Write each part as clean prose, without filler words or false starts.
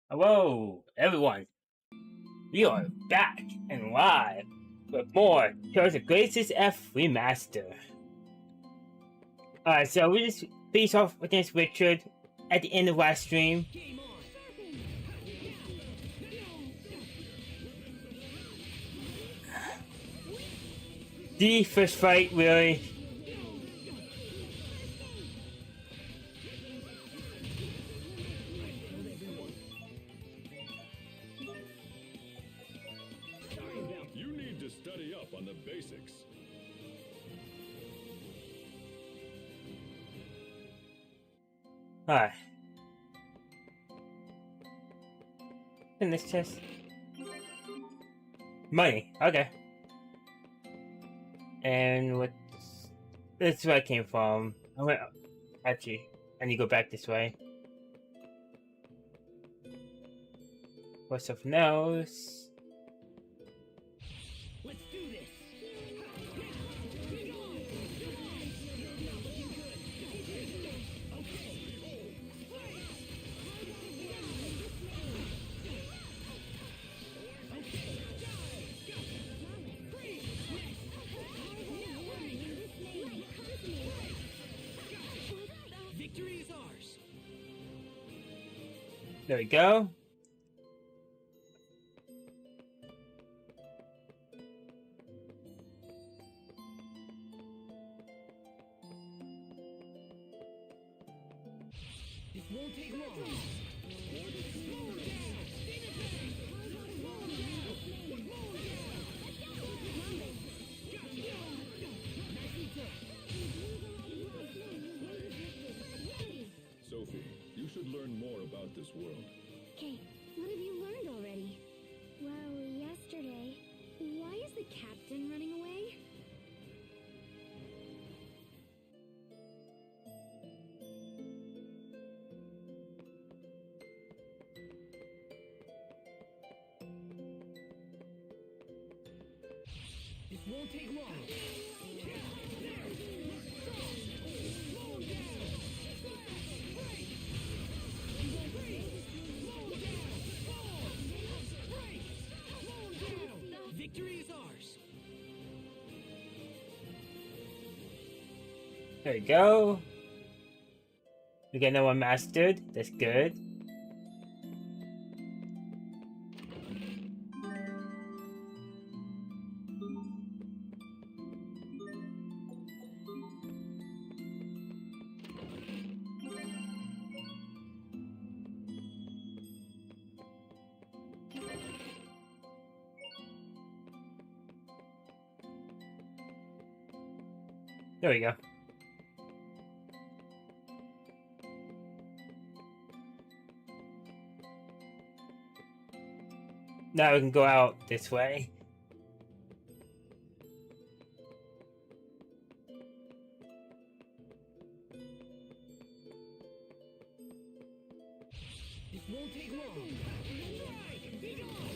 Hello, everyone. We are back and live with more Heroes of Graces F Remaster. So we just faced off against Richard at the end of last stream. The first fight really. You need to study up on the basics. Alright. In this chest. Money, okay. And what this is where I came from. Actually, I need to go back this way. For something else. Let's There we go. This won't take long. Sophie, you should learn more about this world. Okay, what have you learned already? Well, yesterday. Why is the captain running away? This won't take long. Victory is ours. There we go. We get another one mastered. That's good. There we go. Now we can go out this way. This won't take long. Right, be gone.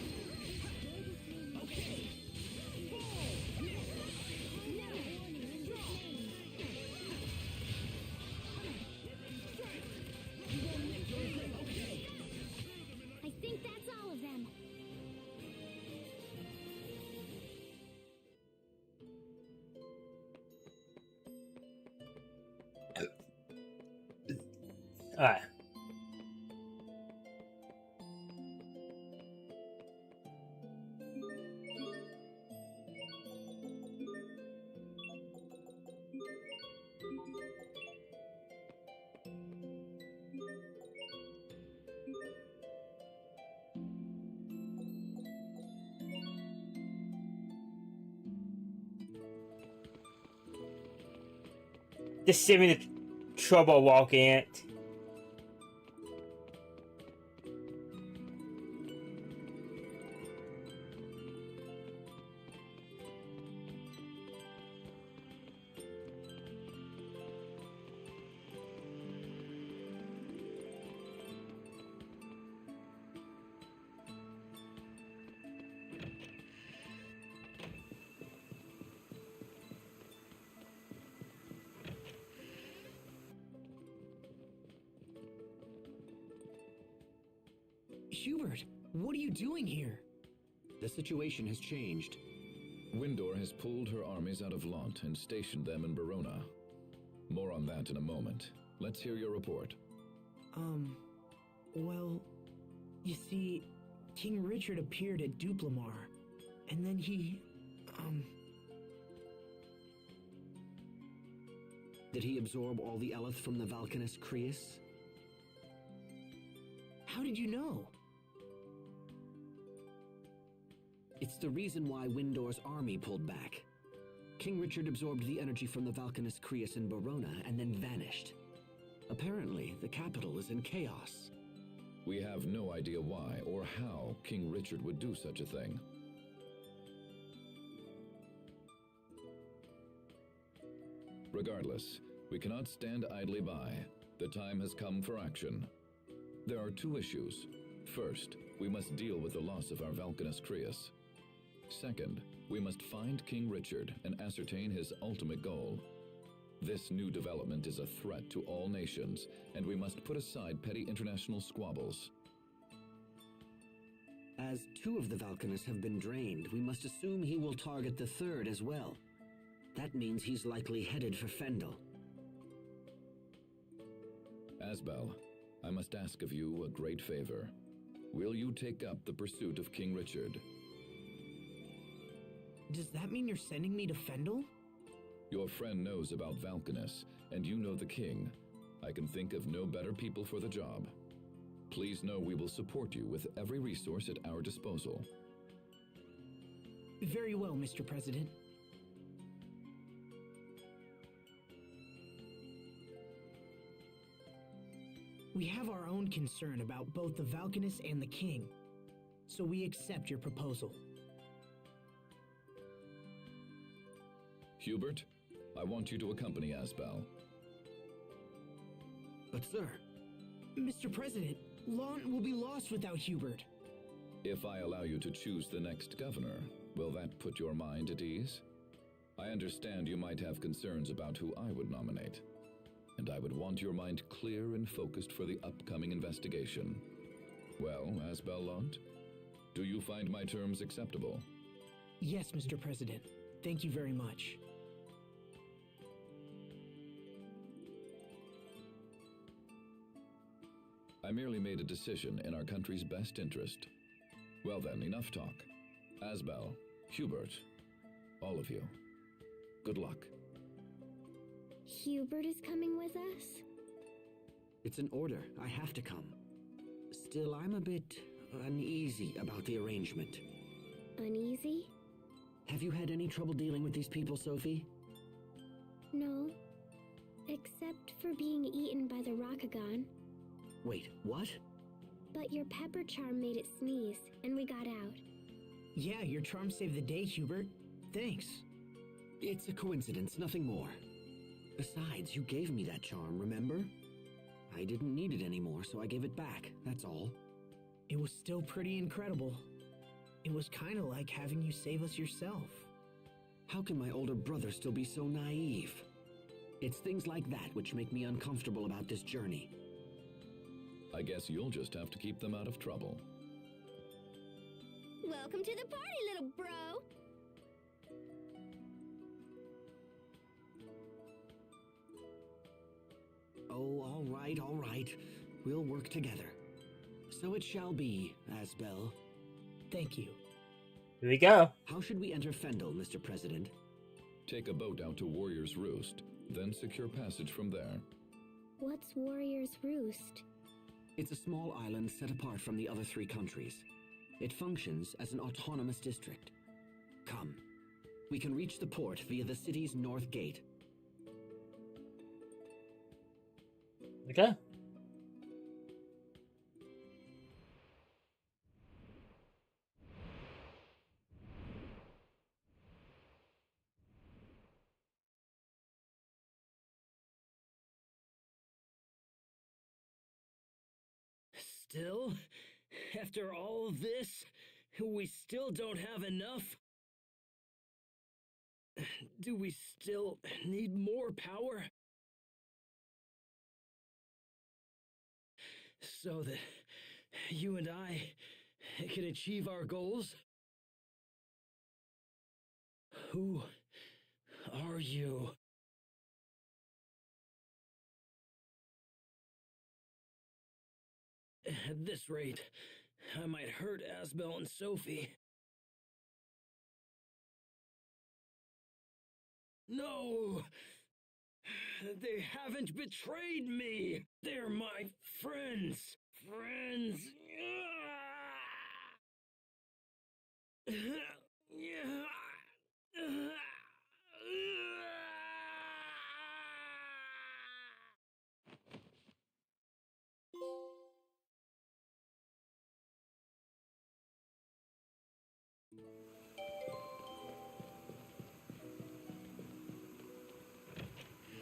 Okay. I think that's all of them. Alright. Just saving the trouble walking it. Hubert, what are you doing here? The situation has changed. Windor has pulled her armies out of Lant and stationed them in Barona. More on that in a moment. Let's hear your report. Well, you see, King Richard appeared at Duplamar, and then he, Did he absorb all the Eleth from the Valkanus Creus? How did you know? It's the reason why Windor's army pulled back. King Richard absorbed the energy from the Valkanus Creus in Barona and then vanished. Apparently, the capital is in chaos. We have no idea why or how King Richard would do such a thing. Regardless, we cannot stand idly by. The time has come for action. There are two issues. First, we must deal with the loss of our Valkanus Creus. Second, we must find King Richard and ascertain his ultimate goal. This new development is a threat to all nations, and we must put aside petty international squabbles. As two of the Valkanus have been drained, we must assume he will target the third as well. That means he's likely headed for Fendel. Asbel, I must ask of you a great favor. Will you take up the pursuit of King Richard? Does that mean you're sending me to Fendel? Your friend knows about Valkanus, and you know the king. I can think of no better people for the job. Please know we will support you with every resource at our disposal. Very well, Mr. President. We have our own concern about both the Valkanus and the king, so we accept your proposal. Hubert, I want you to accompany Asbel. But sir, Mr. President, Lon will be lost without Hubert. If I allow you to choose the next governor, will that put your mind at ease? I understand you might have concerns about who I would nominate, and I would want your mind clear and focused for the upcoming investigation. Well, Asbel Lont, do you find my terms acceptable? Yes, Mr. President. Thank you very much. I merely made a decision in our country's best interest. Well then, enough talk. Asbel, Hubert, all of you, good luck. Hubert is coming with us? it's an order. I have to come. Still, I'm a bit uneasy about the arrangement. Uneasy? Have you had any trouble dealing with these people, Sophie? No. Except for being eaten by the Rakagon. Wait, what? But your pepper charm made it sneeze, and we got out. Yeah, your charm saved the day, Hubert. Thanks. It's a coincidence, nothing more. Besides, you gave me that charm, remember? I didn't need it anymore, so I gave it back, that's all. It was still pretty incredible. It was kind of like having you save us yourself. How can my older brother still be so naive? It's things like that which make me uncomfortable about this journey. I guess you'll just have to keep them out of trouble. Welcome to the party, little bro! Oh, all right. We'll work together. So it shall be, Asbel. Thank you. Here we go. How should we enter Fendel, Mr. President? Take a boat out to Warrior's Roost, then secure passage from there. What's Warrior's Roost? It's a small island set apart from the other 3 countries. It functions as an autonomous district. Come. We can reach the port via the city's north gate. Okay. Still? After all this, we still don't have enough? Do we still need more power? So that you and I can achieve our goals? Who are you? At this rate, I might hurt Asbel and Sophie. No! They haven't betrayed me! They're my friends! Friends!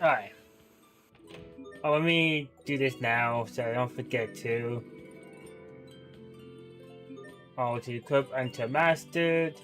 Alright. Oh, let me do this now so I don't forget to. Oh, to equip unto Remastered.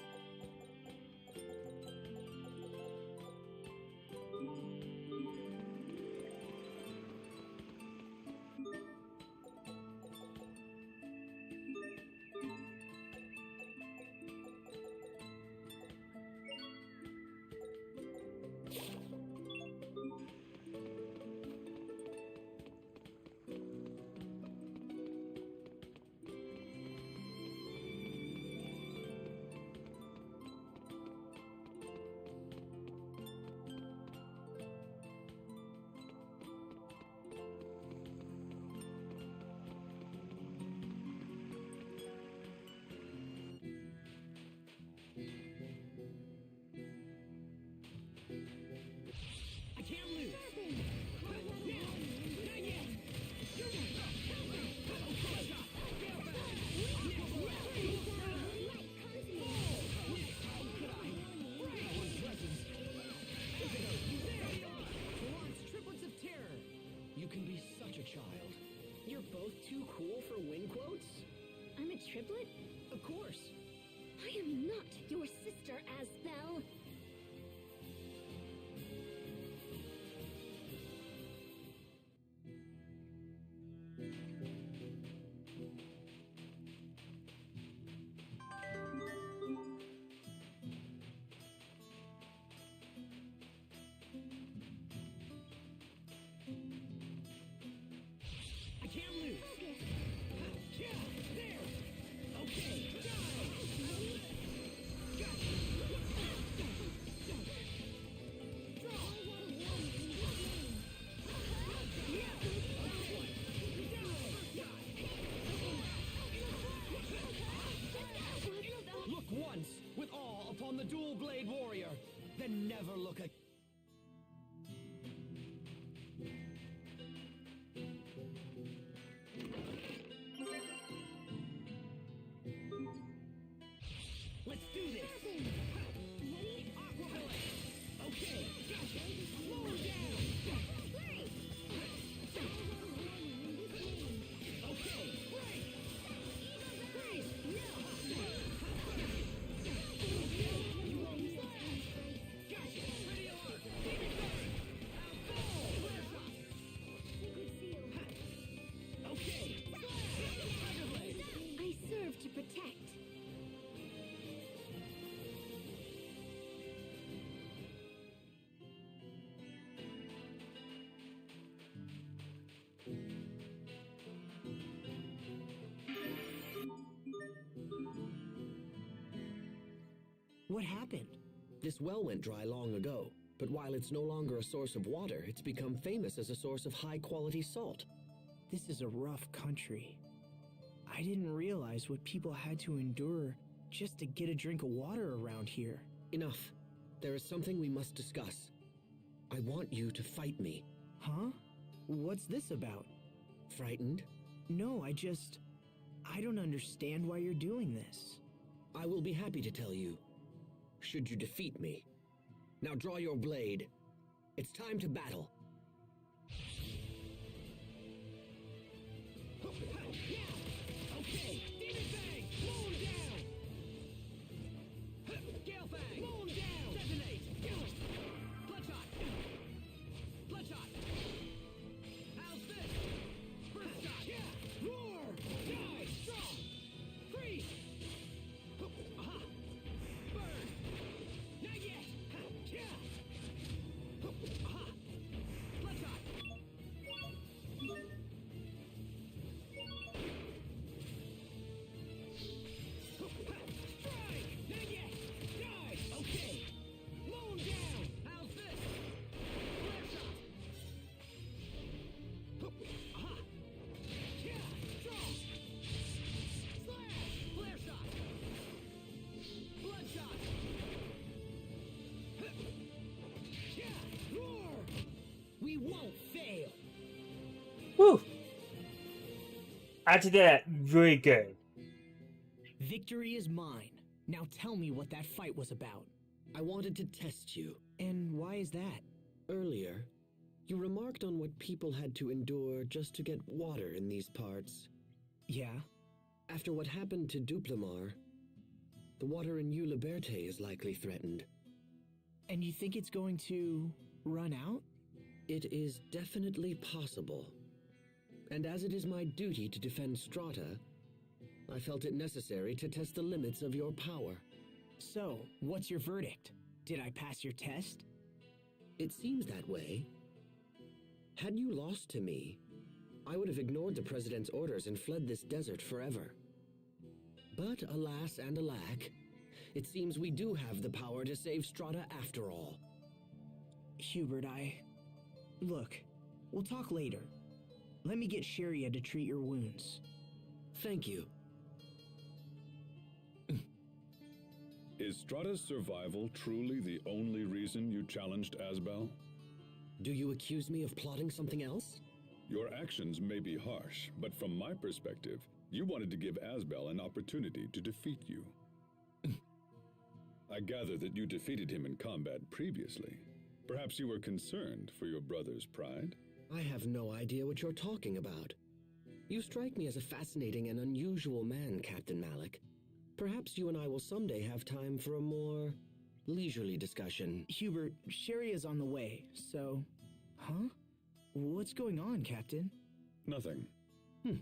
triplet? Of course. I am not your sister, Asbel. I can't lose. Focus. Yeah, there. Okay, die. Look once with awe upon the dual blade warrior, then never look again. Let's do this. Ready? Aqua blade. Okay, gotcha. Slow him down. Great! Okay, break. Freeze. You won't miss. Gotcha. Ready alert. Demon bang. Liquid seal. Okay. Tiger blade. I serve to protect. What happened? This well went dry long ago, but while it's no longer a source of water, it's become famous as a source of high-quality salt. This is a rough country. I didn't realize what people had to endure just to get a drink of water around here. Enough. There is something we must discuss. I want you to fight me. Huh? What's this about? Frightened? No, I don't understand why you're doing this. I will be happy to tell you, should you defeat me. Now draw your blade. It's time to battle. Okay, Demon Bang! Slow him down! Gale Fang! Slow him down! Detonate! Bloodshot! Bloodshot! How's this? Burst shot! Roar! Die! Strong! Freeze! Aha! Burn! Not yet! Aha! Bloodshot! Strike! Not yet! Die! Okay! Mow him down! How's this? Flare shot! Aha! Yeah! Strong! Slash! Flare shot! Bloodshot! Yeah! Roar! We won't fail! Whew. I did that really good. Victory is mine. Now tell me what that fight was about. I wanted to test you. And why is that? Earlier, you remarked on what people had to endure just to get water in these parts. Yeah? After what happened to Duplamar, the water in Eau Liberte is likely threatened. And you think it's going to run out? It is definitely possible. And as it is my duty to defend Strata, I felt it necessary to test the limits of your power. So, what's your verdict? Did I pass your test? It seems that way. Had you lost to me, I would have ignored the President's orders and fled this desert forever. But alas and alack, it seems we do have the power to save Strata after all. Hubert, Look, we'll talk later. Let me get Sharia to treat your wounds. Thank you. Is Strata's survival truly the only reason you challenged Asbel? Do you accuse me of plotting something else? Your actions may be harsh, but from my perspective, you wanted to give Asbel an opportunity to defeat you. I gather that you defeated him in combat previously. Perhaps you were concerned for your brother's pride? I have no idea what you're talking about. You strike me as a fascinating and unusual man, Captain Malik. Perhaps you and I will someday have time for a more leisurely discussion. Hubert, Sherry is on the way, so... Huh? What's going on, Captain? Nothing. Hmm?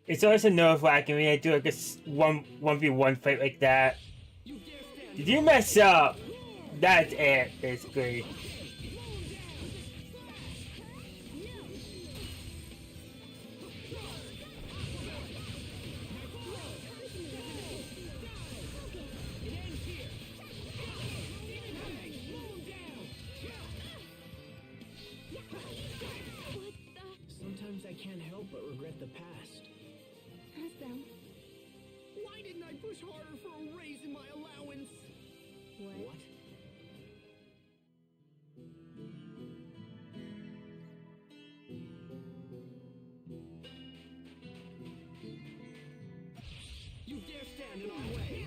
It's always a nerve-wracking when I do like a 1v1 fight like that. Did you mess up? That's it, basically. Sometimes I can't help but regret the past. Asbel, Why didn't I push harder for a raise in my allowance? what? You dare stand in our way?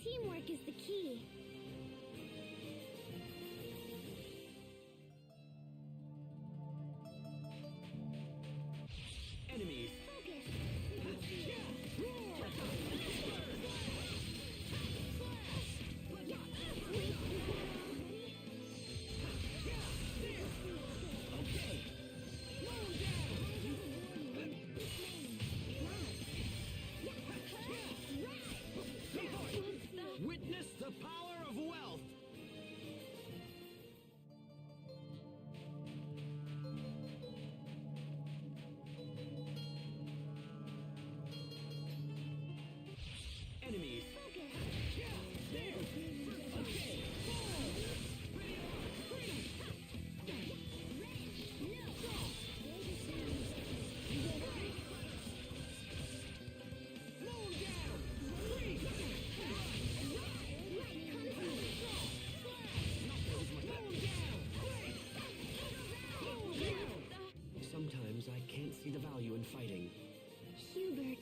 Teamwork is the key. Enemies. Witness the power of wealth. Enemies. Sometimes I can't see the value in fighting. Hubert.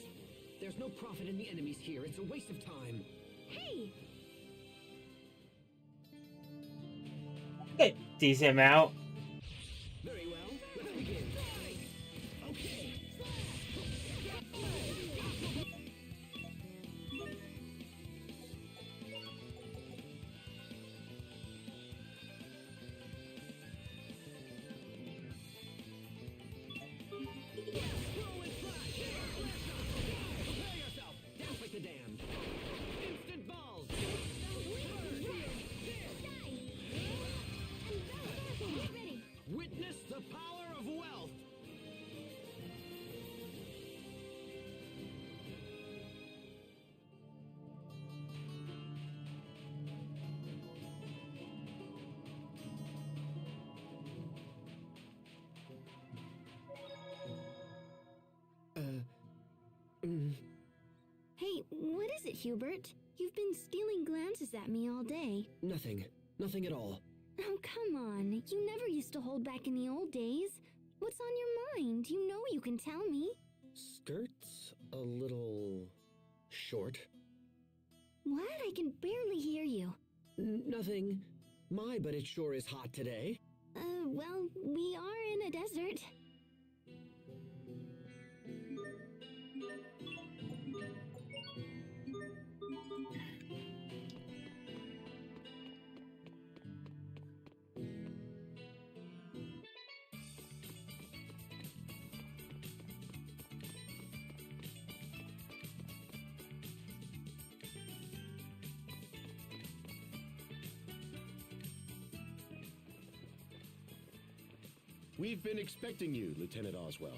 There's no profit in the enemies here. It's a waste of time. Hey! Okay, decent amount. Very well. Let's begin. Okay. Prepare yourself. Down like the damned. Instant balls. Witness the power of wealth. Hey, what is it, Hubert? You've been stealing glances at me all day. Nothing. Nothing at all. Oh, come on. You never used to hold back in the old days. What's on your mind? You know you can tell me. Skirts a little short. What? I can barely hear you. Nothing. My, but it sure is hot today. Well, we are in a desert. We've been expecting you, Lieutenant Oswell.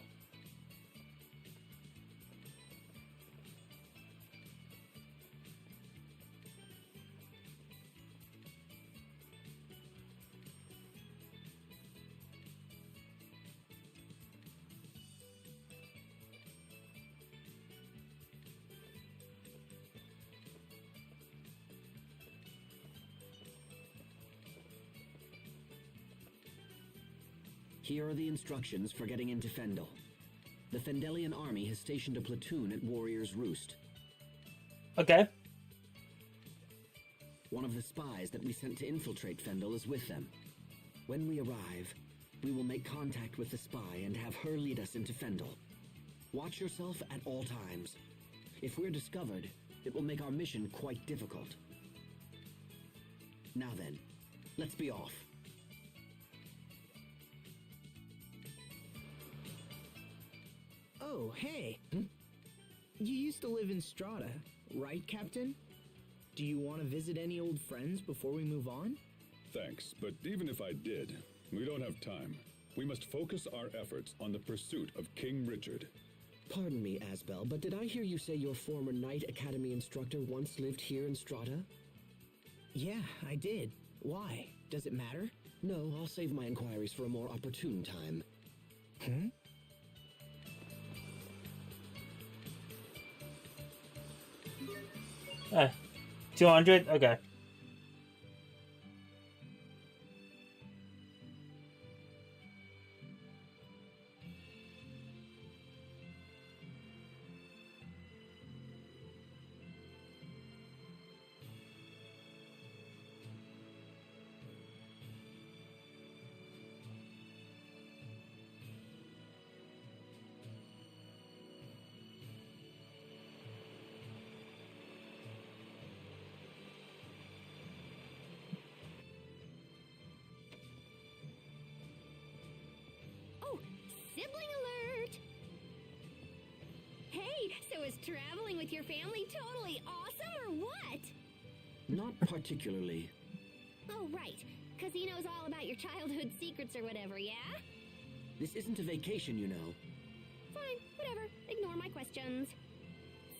Here are the instructions for getting into Fendel. The Fendelian army has stationed a platoon at Warrior's Roost. Okay. One of the spies that we sent to infiltrate Fendel is with them. When we arrive, we will make contact with the spy and have her lead us into Fendel. Watch yourself at all times. If we're discovered, it will make our mission quite difficult. Now then, let's be off. Oh, hey. You used to live in Strata, right, Captain? Do you want to visit any old friends before we move on? Thanks, but even if I did, we don't have time. We must focus our efforts on the pursuit of King Richard. Pardon me, Asbel, but did I hear you say your former Knight Academy instructor once lived here in Strata? Yeah, I did. Why? Does it matter? No, I'll save my inquiries for a more opportune time. Hmm? 200? Okay. Oh, sibling alert! Hey, so is traveling with your family totally awesome or what? Not particularly. Oh, right. Because he knows all about your childhood secrets or whatever, yeah? This isn't a vacation, you know. Fine, whatever. Ignore my questions.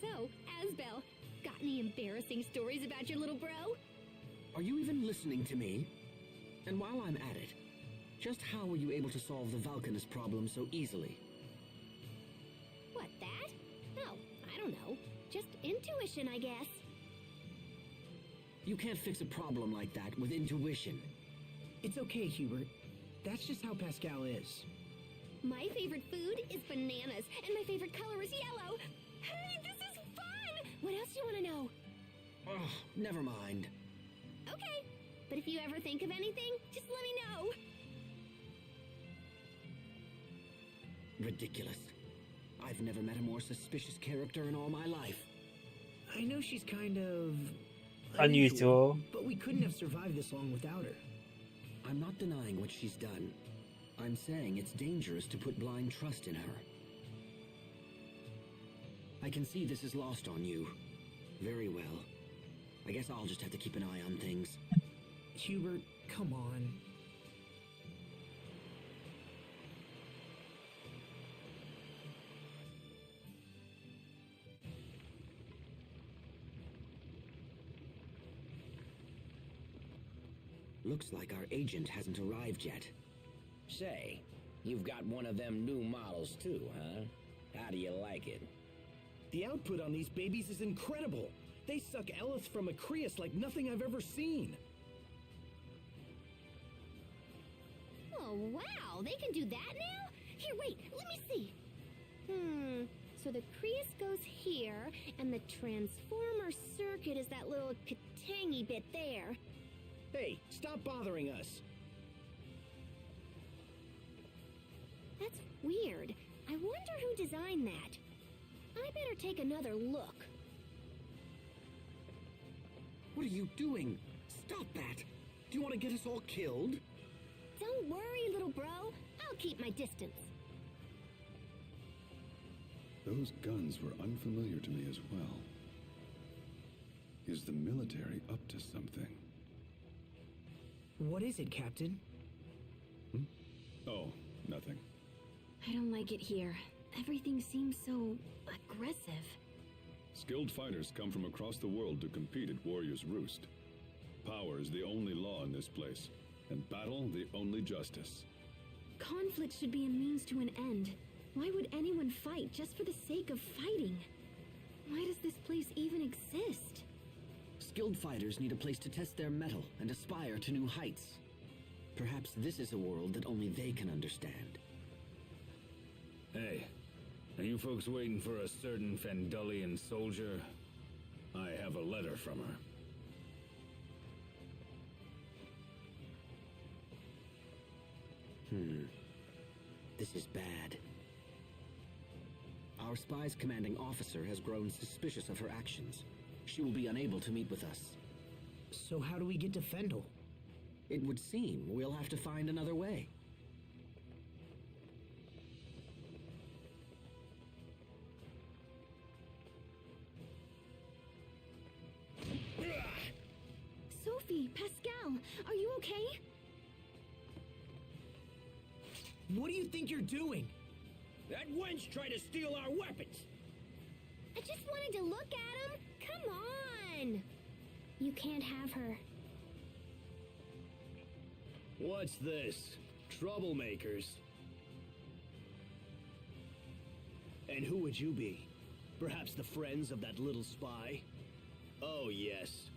So, Asbel, got any embarrassing stories about your little bro? Are you even listening to me? And while I'm at it, just how were you able to solve the Valkanus problem so easily? What, that? Oh, I don't know. Just intuition, I guess. You can't fix a problem like that with intuition. It's okay, Hubert. That's just how Pascal is. My favorite food is bananas, and my favorite color is yellow. Hey, this is fun! What else do you want to know? Ugh, never mind. Okay, but if you ever think of anything, just let me know. Ridiculous. I've never met a more suspicious character in all my life. I know she's kind of... Unusual. But we couldn't have survived this long without her. I'm not denying what she's done. I'm saying it's dangerous to put blind trust in her. I can see this is lost on you. Very well. I guess I'll just have to keep an eye on things. Hubert, come on. Looks like our agent hasn't arrived yet. Say, you've got one of them new models too, huh? How do you like it? The output on these babies is incredible. They suck Elith from Acreus like nothing I've ever seen. Oh, wow, they can do that now? Here, wait, let me see. So the Creus goes here, and the transformer circuit is that little katangy bit there. Hey, stop bothering us. That's weird. I wonder who designed that. I better take another look. What are you doing? Stop that! Do you want to get us all killed? Don't worry, little bro. I'll keep my distance. Those guns were unfamiliar to me as well. Is the military up to something? What is it, Captain? Oh, nothing. I don't like it here. Everything seems so aggressive. Skilled fighters come from across the world to compete at Warrior's Roost. Power is the only law in this place, and battle the only justice. Conflict should be a means to an end. Why would anyone fight just for the sake of fighting? Why does this place even exist? Skilled fighters need a place to test their mettle and aspire to new heights. Perhaps this is a world that only they can understand. Hey, are you folks waiting for a certain Fendullian soldier? I have a letter from her. This is bad. Our spy's commanding officer has grown suspicious of her actions. She will be unable to meet with us. So how do we get to Fendel? It would seem we'll have to find another way. Sophie, Pascal, are you okay? What do you think you're doing? That wench tried to steal our weapons! I just wanted to look at him. Come on! You can't have her. What's this? Troublemakers? And who would you be? Perhaps the friends of that little spy? Oh, yes.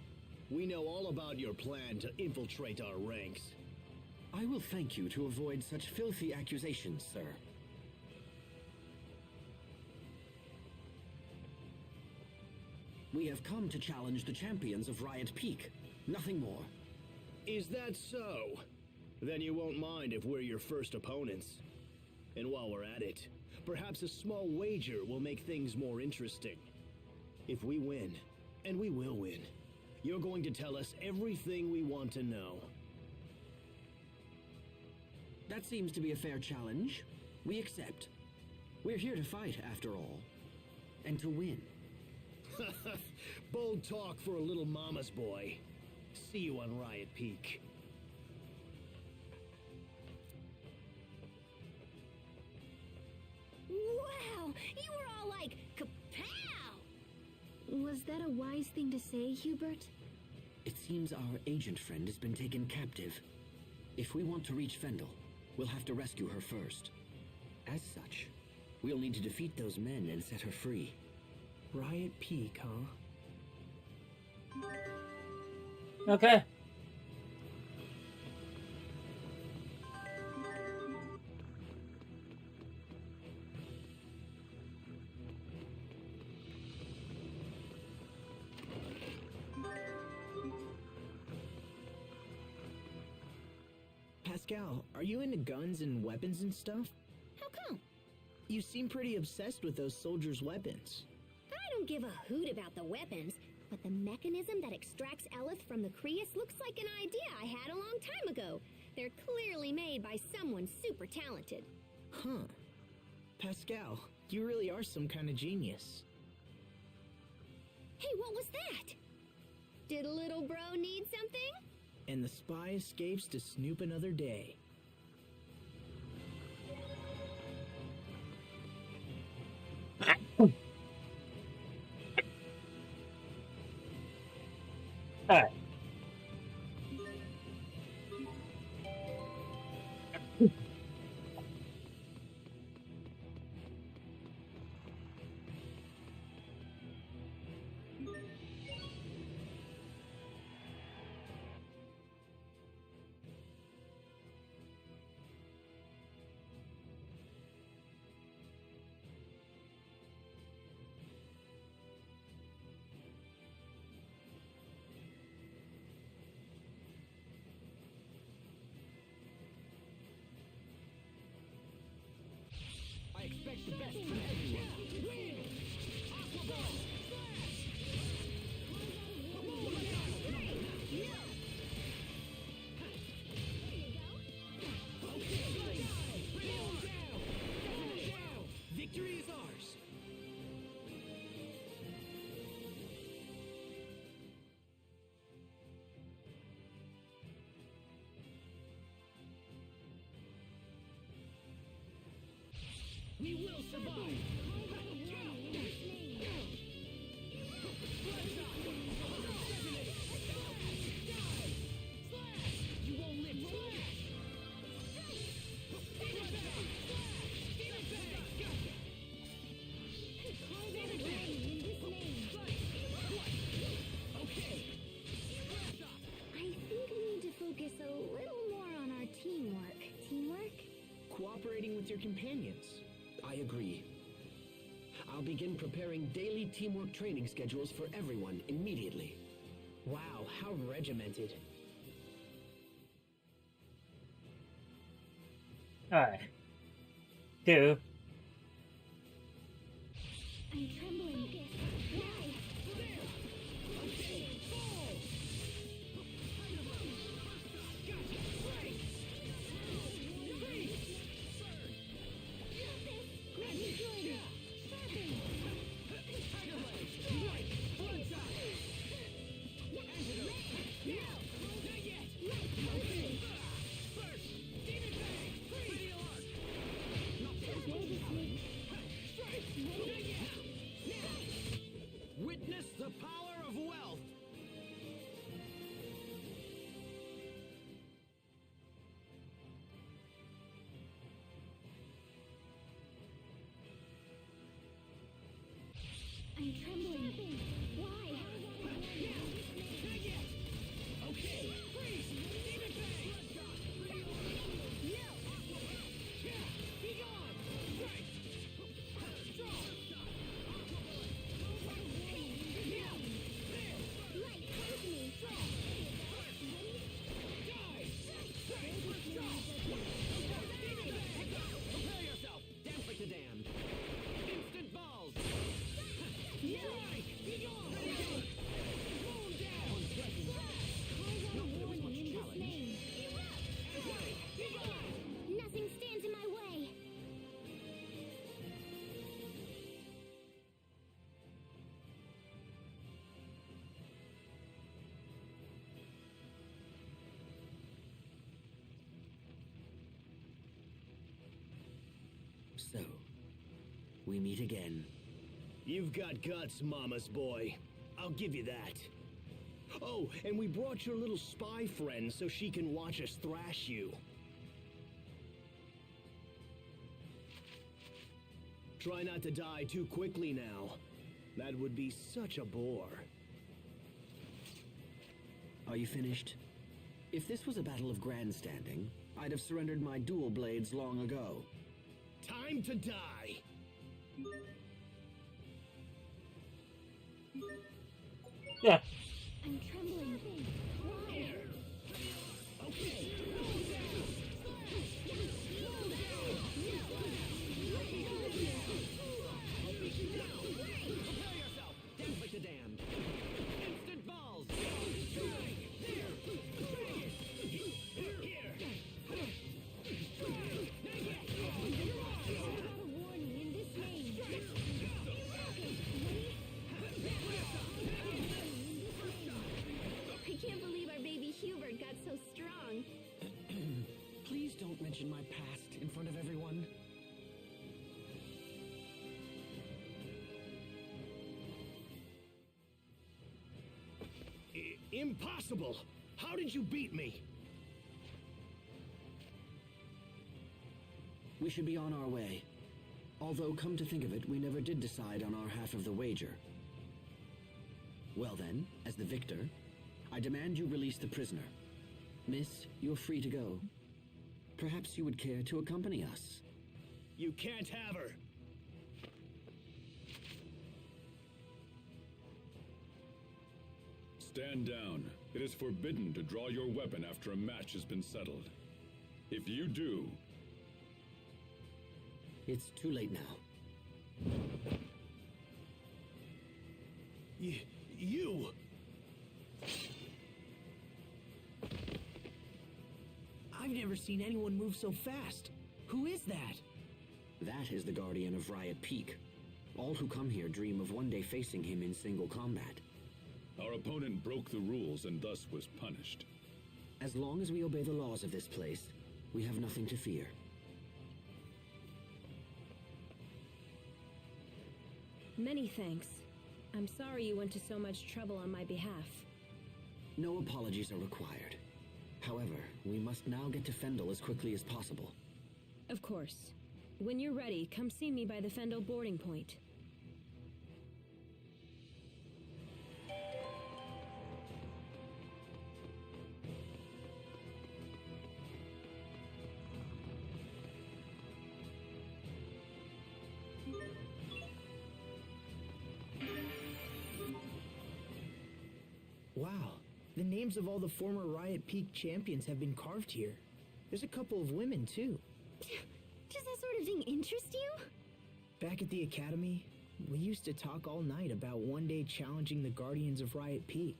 We know all about your plan to infiltrate our ranks. I will thank you to avoid such filthy accusations, sir. We have come to challenge the champions of Riot Peak. Nothing more. Is that so? Then you won't mind if we're your first opponents. And while we're at it, perhaps a small wager will make things more interesting. If we win, and we will win, you're going to tell us everything we want to know. That seems to be a fair challenge. We accept. We're here to fight, after all. And to win. Bold talk for a little mama's boy. See you on Riot Peak. Wow! You were all like, kapow! Was that a wise thing to say, Hubert? It seems our agent friend has been taken captive. If we want to reach Fendel, we'll have to rescue her first. As such, we'll need to defeat those men and set her free. Riot Peak, huh? Okay. Pascal, are you into guns and weapons and stuff? How come? You seem pretty obsessed with those soldiers' weapons. I don't give a hoot about the weapons, but the mechanism that extracts Elith from the Creus looks like an idea I had a long time ago. They're clearly made by someone super talented. Huh. Pascal, you really are some kind of genius. Hey, what was that? Did little bro need something? And the spy escapes to snoop another day. Alright. I expect the best from everyone. Win! Aqua Ball! Victory is ours! We will survive! You won't live to I think we need to focus a little more on our with your companions. I agree. I'll begin preparing daily teamwork training schedules for everyone immediately. Wow, how regimented. Alright. 2. I'm trembling. Why? Let me join you. Witness the power of wealth. I'm trembling. Why? Okay. Freeze. Demon Fang. No. Be gone. Strike. Strong. Light, come to me. Prepare yourself. Dance like the damned. Instant balls. Strike. Be gone. Moon down. Call out a warning in this name. Be gone. Nothing stands in my way. So, we meet again. You've got guts, Mama's boy. I'll give you that. Oh, and we brought your little spy friend so she can watch us thrash you. Try not to die too quickly now. That would be such a bore. Are you finished? If this was a battle of grandstanding, I'd have surrendered my dual blades long ago. Time to die! Yeah. I'm trembling. Why? Okay. Prepare yourself. Dance like the damned. Instant balls. Call out a warning in this name. I can't believe our baby Hubert got so strong. Please don't mention my past in front of everyone. Impossible! How did you beat me? We should be on our way. Although, come to think of it, we never did decide on our half of the wager. Well then, as the victor, I demand you release the prisoner. Miss, you're free to go. Perhaps you would care to accompany us. You can't have her. Stand down. It is forbidden to draw your weapon after a match has been settled. If you do, It's too late now. You! I've never seen anyone move so fast. Who is that? That is the Guardian of Riot Peak. All who come here dream of one day facing him in single combat. our opponent broke the rules and thus was punished. As long as we obey the laws of this place, we have nothing to fear. Many thanks. I'm sorry you went to so much trouble on my behalf. No apologies are required. However, we must now get to Fendel as quickly as possible. Of course. When you're ready, come see me by the Fendel boarding point. The names of all the former Riot Peak champions have been carved here. There's a couple of women, too. Does that sort of thing interest you? Back at the academy, we used to talk all night about one day challenging the Guardians of Riot Peak.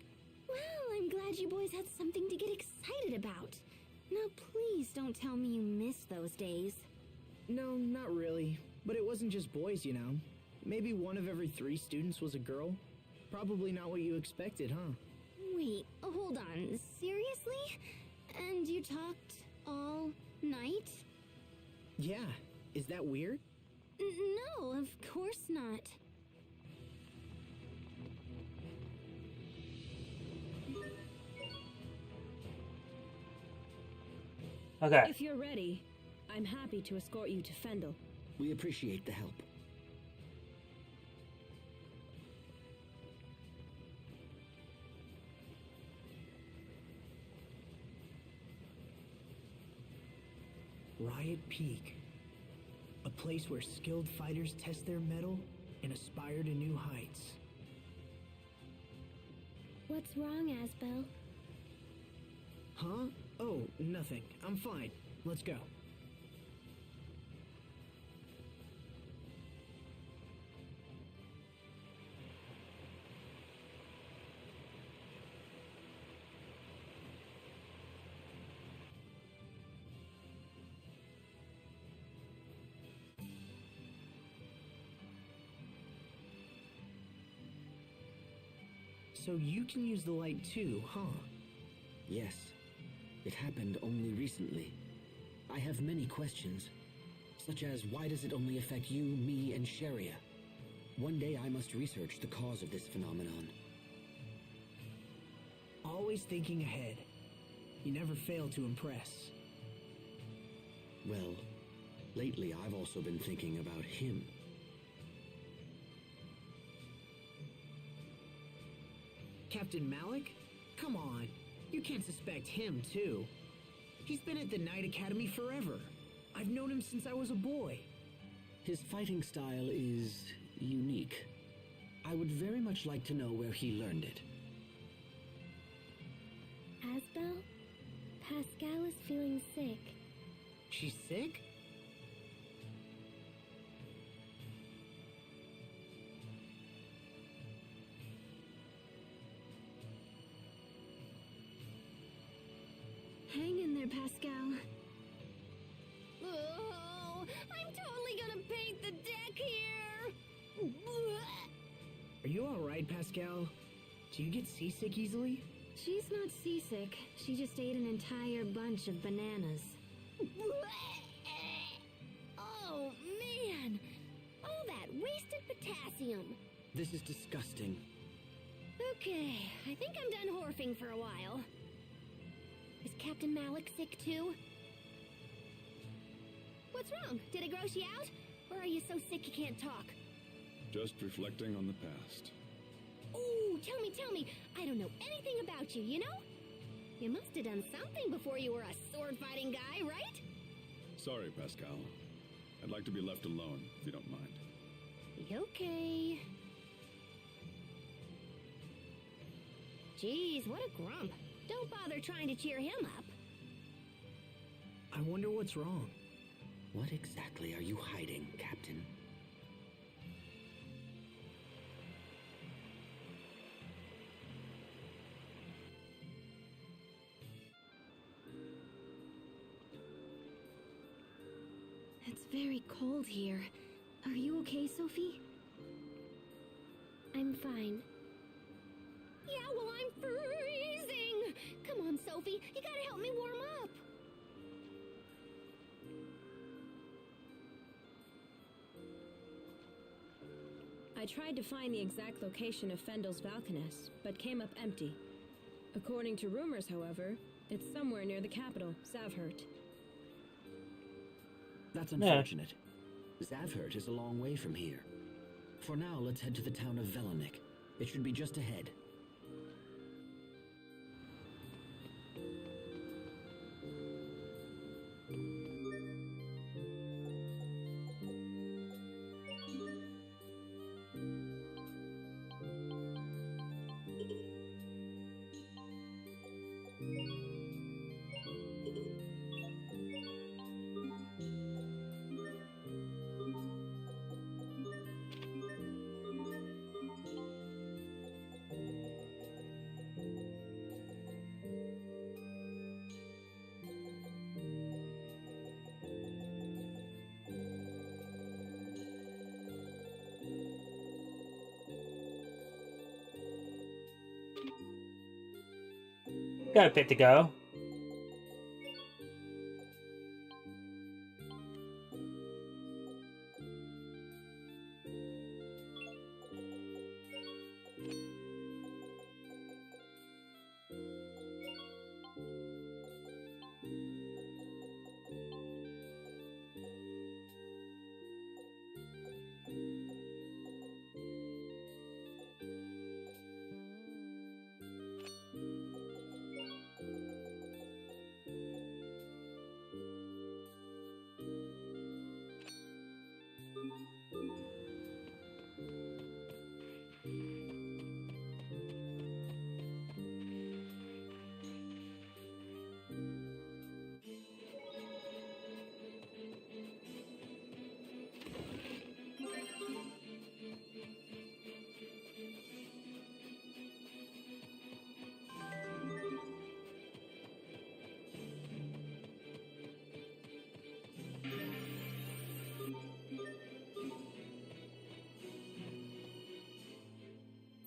Well, I'm glad you boys had something to get excited about. Now please don't tell me you miss those days. No, not really. But it wasn't just boys, you know. Maybe one of every 3 students was a girl. Probably not what you expected, huh? Wait, hold on. Seriously? And you talked all night? Yeah. Is that weird? No, of course not. Okay. If you're ready, I'm happy to escort you to Fendel. We appreciate the help. Riot Peak. A place where skilled fighters test their mettle and aspire to new heights. What's wrong, Asbel? Huh? Oh, nothing. I'm fine. Let's go. So you can use the light too, huh? Yes. It happened only recently. I have many questions, such as why does it only affect you, me, and Sharia? One day I must research the cause of this phenomenon. Always thinking ahead. You never fail to impress. Well, lately I've also been thinking about him. Captain Malik? Come on. You can't suspect him, too. He's been at the Knight Academy forever. I've known him since I was a boy. His fighting style is unique. I would very much like to know where he learned it. Asbel? Pascal is feeling sick. She's sick? Hang in there, Pascal. Oh, I'm totally gonna paint the deck here! Are you alright, Pascal? Do you get seasick easily? She's not seasick. She just ate an entire bunch of bananas. Oh, man! All that wasted potassium. This is disgusting. Okay, I think I'm done horfing for a while. Is Captain Malik sick too? What's wrong? Did it gross you out? Or are you so sick you can't talk? Just reflecting on the past. Ooh, tell me. I don't know anything about you, you know? You must have done something before you were a sword-fighting guy, right? Sorry, Pascal. I'd like to be left alone, if you don't mind. Okay. Jeez, what a grump. Don't bother trying to cheer him up. I wonder what's wrong. What exactly are you hiding, Captain? It's very cold here. Are you okay, Sophie? I'm fine. Yeah, well, I'm freezing! Come on, Sophie, you gotta help me warm up! I tried to find the exact location of Fendel's Valkaness, but came up empty. According to rumors, however, it's somewhere near the capital, Zavhert. That's unfortunate. Zavhert is a long way from here. For now, let's head to the town of Velanik. It should be just ahead. got a bit to go.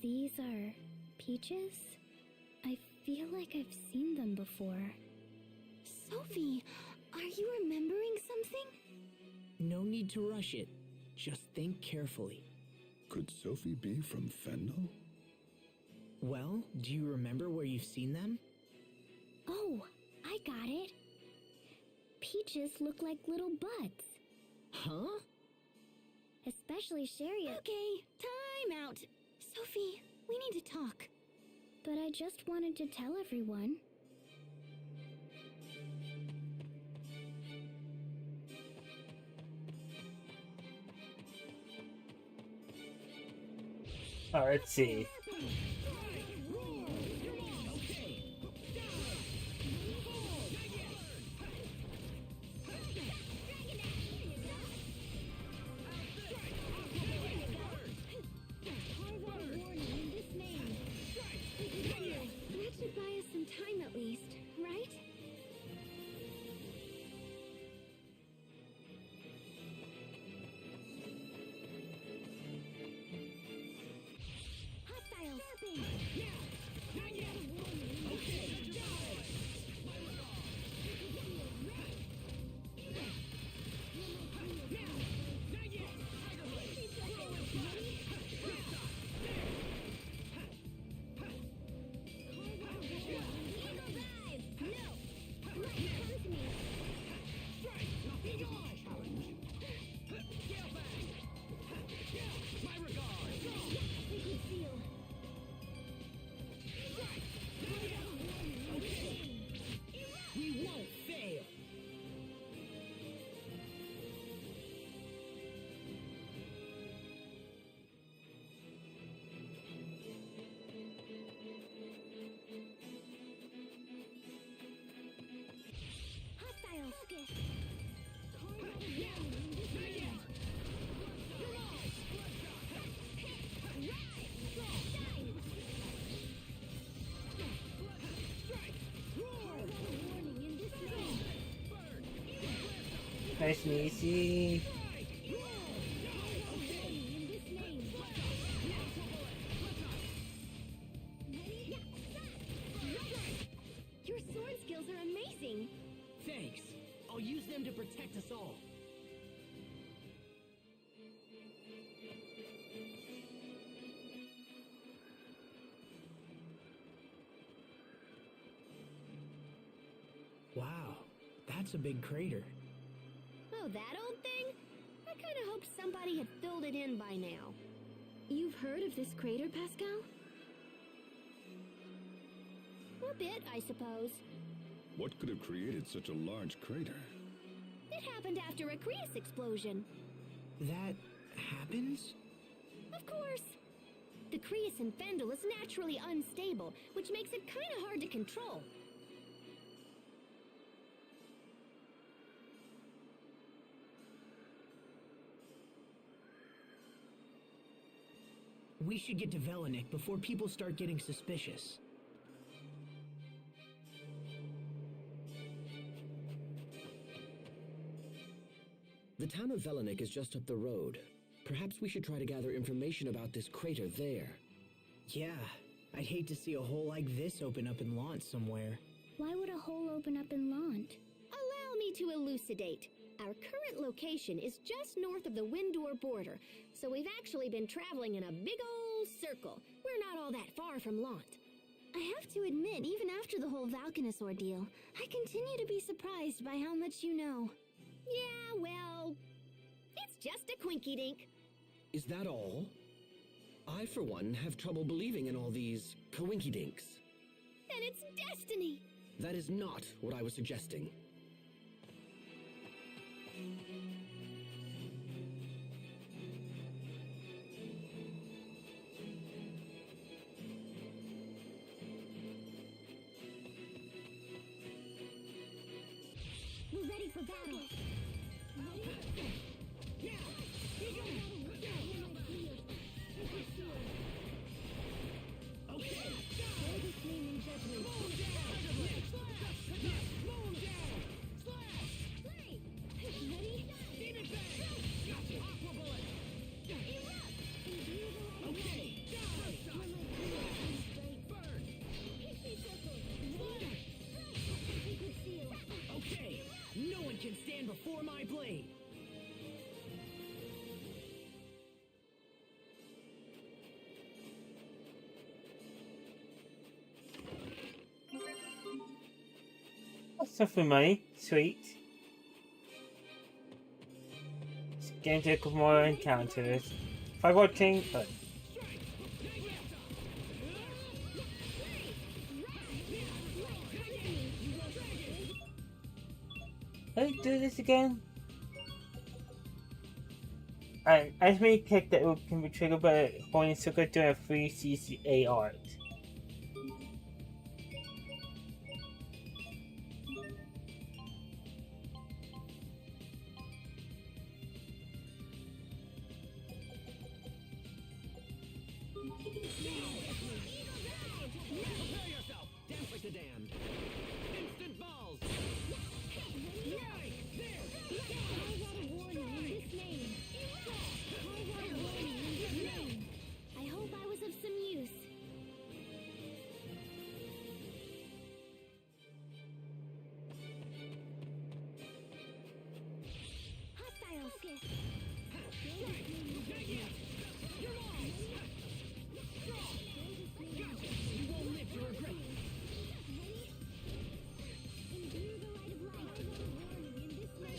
These are peaches? I feel like I've seen them before. Sophie, are you remembering something? No need to rush it. Just think carefully. Could Sophie be from Fendel? Well, do you remember where you've seen them? Oh, I got it. Peaches look like little butts. Huh? Especially Sherry. Okay, time out. Sophie, we need to talk. But I just wanted to tell everyone. Oh, let's see. That should buy us some time at least, right? Hostile! We won't fail. Hostile! Focus! Nice and easy. Your sword skills are amazing! Thanks. I'll use them to protect us all. Wow, that's a big crater. Oh, that old thing? I kinda hoped somebody had filled it in by now. You've heard of this crater, Pascal? A bit, I suppose. What could have created such a large crater? It happened after a Creus explosion. That happens? Of course. The Creus in Fendel is naturally unstable, which makes it kinda hard to control. We should get to Velenik before people start getting suspicious. The town of Velenik is just up the road. Perhaps we should try to gather information about this crater there. Yeah, I'd hate to see a hole like this open up in Lant somewhere. Why would a hole open up in Lant? Allow me to elucidate. Our current location is just north of the Windor border, so we've actually been traveling in a big old circle. We're not all that far from Lant. I have to admit, even after the whole Valkanus ordeal, I continue to be surprised by how much you know. Yeah, well, it's just a quinky-dink. Is that all? I, for one, have trouble believing in all these coinkydinks. Then it's destiny. That is not what I was suggesting. We're ready for battle. Okay, no one can stand before my blade. Stuff for money. Sweet. Let's get into a couple more encounters. If I watching, but let me do this again. And as we pick that it can be triggered by holding circle during a free CCA art. Prepare yourself! Dance like the damned! Instant balls! I hope I was of some use. Hostile focus. You won't live to regret. Imbue the light of life. Warning in this way.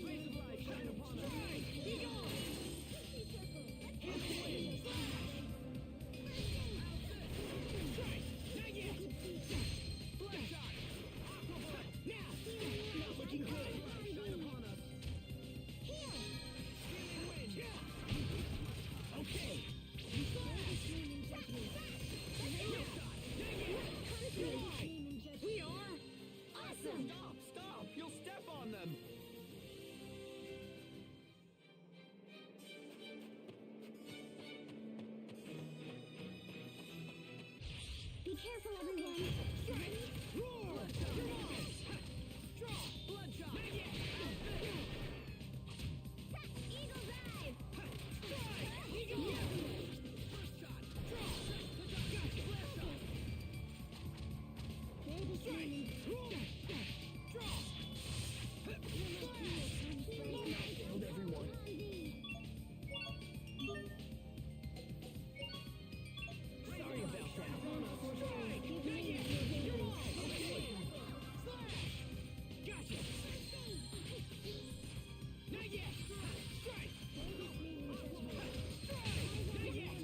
Rays of light shine upon us! Be gone! Not looking good. Okay. We are? Awesome! Stop! You'll step on them! Be careful, everyone. Roar! Draw! Bloodshot! Eagle dive. First shot! Draw! Gotcha! Blast off! Killed everyone. Sorry about that. Gotcha! Not yet! Strike! Not yet!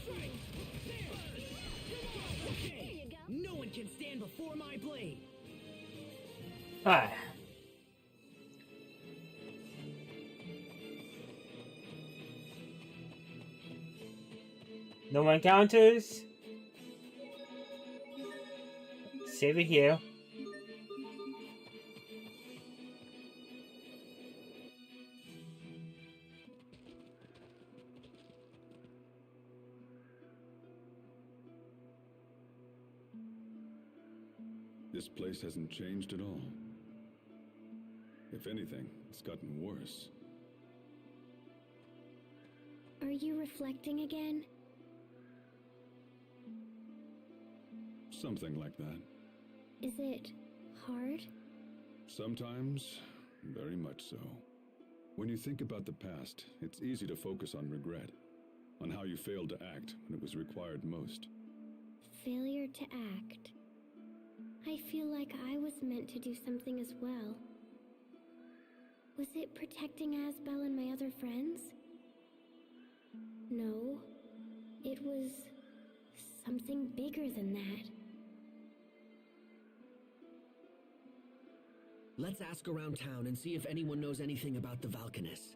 Strike! There! Okay. No one can stand before my blade. Ah. No more encounters. Save it here. This place hasn't changed at all. If anything, it's gotten worse. Are you reflecting again? Something like that. Is it hard? Sometimes, very much so. When you think about the past, it's easy to focus on regret, on how you failed to act when it was required most. Failure to act. I feel like I was meant to do something as well. Was it protecting Asbel and my other friends? No. It was something bigger than that. Let's ask around town and see if anyone knows anything about the Valkanus.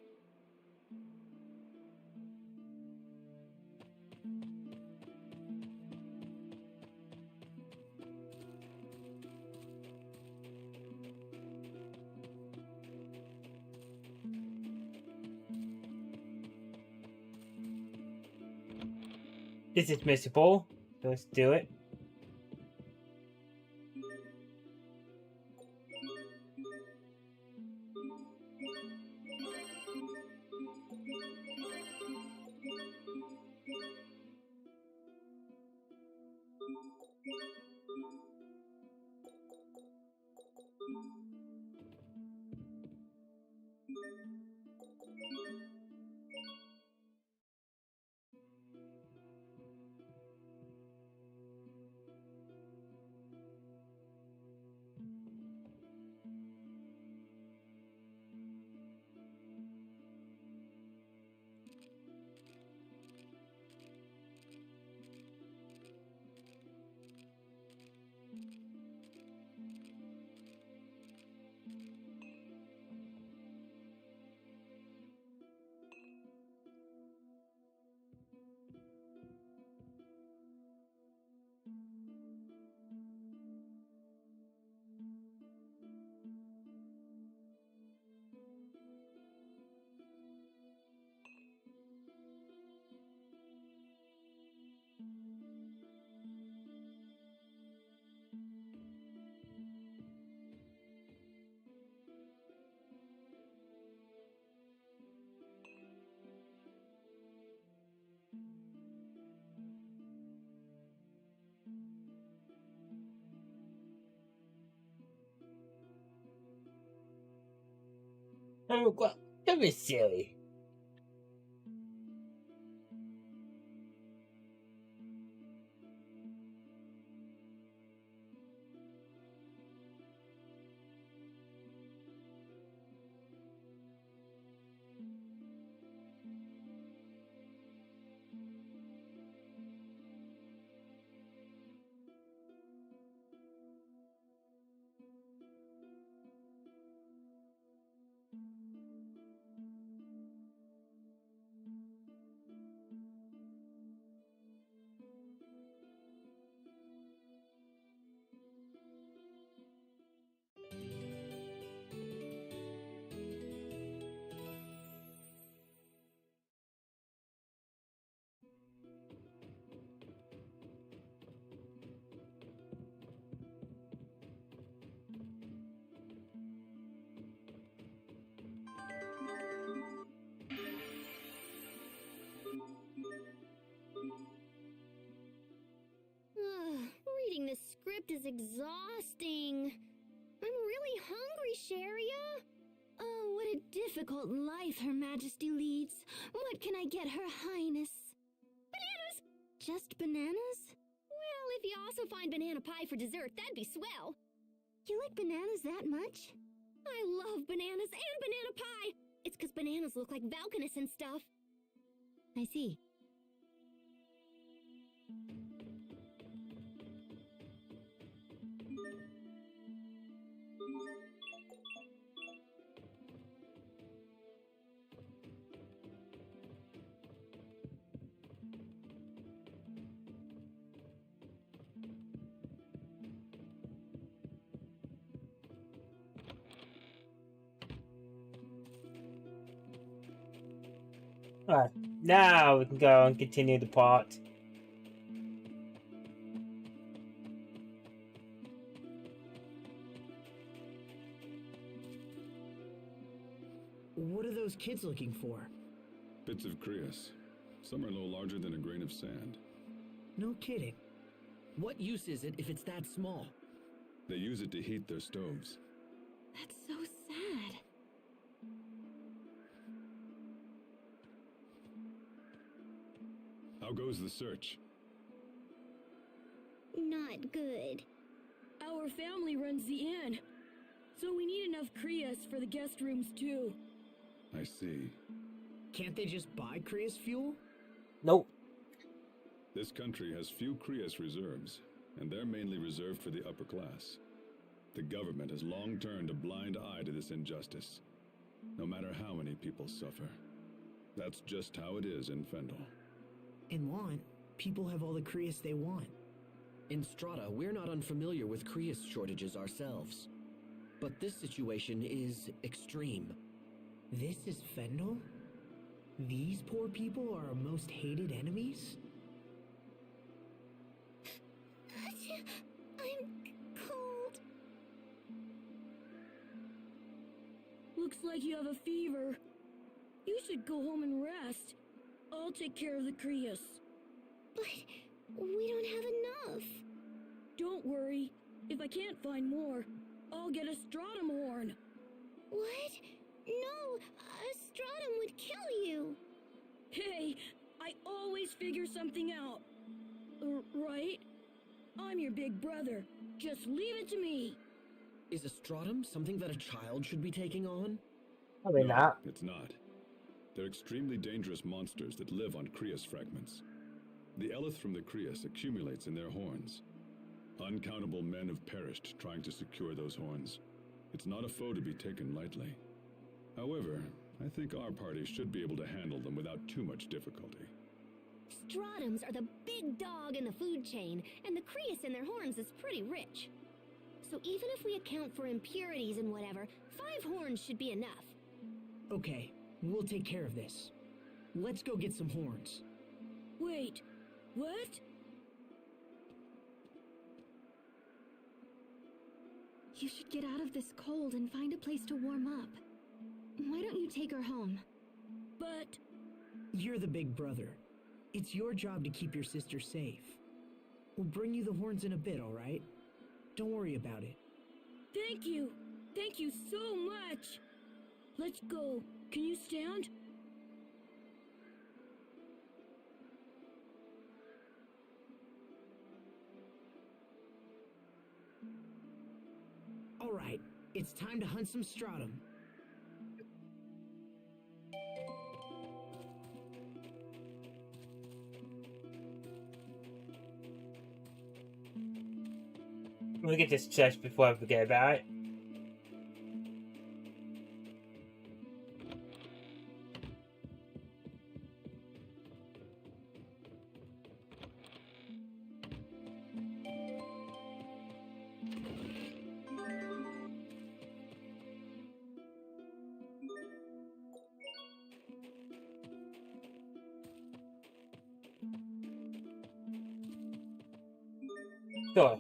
This is missable. Let's do it. Oh, well, don't be silly. Reading this script is exhausting. I'm really hungry, Sharia. Oh, what a difficult life Her Majesty leads. What can I get Her Highness? Bananas! Just bananas? Well, if you also find banana pie for dessert, that'd be swell. You like bananas that much? I love bananas and banana pie. It's 'cause bananas look like Valkanus and stuff. I see. Alright, now we can go and continue the plot. What are those kids looking for? Bits of Krios. Some are no larger than a grain of sand. No kidding. What use is it if it's that small? They use it to heat their stoves. That's so sad. How goes the search? Not good. Our family runs the inn, so we need enough Krias for the guest rooms too. I see. Can't they just buy Krias fuel? Nope. This country has few Krias reserves, and they're mainly reserved for the upper class. The government has long turned a blind eye to this injustice, no matter how many people suffer. That's just how it is in Fendel. In Want, people have all the Krias they want. In Strata, we're not unfamiliar with Krias shortages ourselves. But this situation is extreme. This is Fendel? These poor people are our most hated enemies? I'm cold. Looks like you have a fever. You should go home and rest. I'll take care of the Krias. But we don't have enough. Don't worry. If I can't find more, I'll get a stratum horn. What? No, a stratum would kill you. Hey, I always figure something out. Right? I'm your big brother. Just leave it to me. Is a stratum something that a child should be taking on? Probably No, not. it's not. They're extremely dangerous monsters that live on Krias fragments. The eleth from the Krias accumulates in their horns. Uncountable men have perished trying to secure those horns. It's not a foe to be taken lightly. However, I think our party should be able to handle them without too much difficulty. Stratums are the big dog in the food chain, and the Krias in their horns is pretty rich. So even if we account for impurities and whatever, 5 horns should be enough. Okay, we'll take care of this. Let's go get some horns. Wait, what? You should get out of this cold and find a place to warm up. Why don't you take her home? But... You're the big brother. It's your job to keep your sister safe. We'll bring you the horns in a bit, all right? Don't worry about it. Thank you. Thank you so much. Let's go. Can you stand? All right, it's time to hunt some stratum. Let me get this chest before I forget about it. Sure.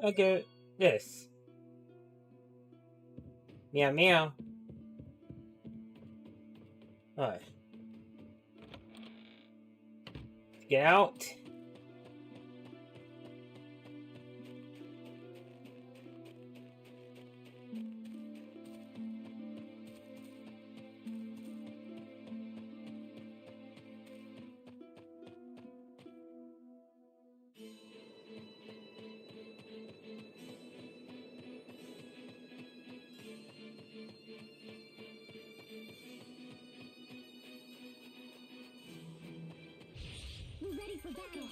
Okay, this. Meow meow. Alright. Get out. We're ready for battle.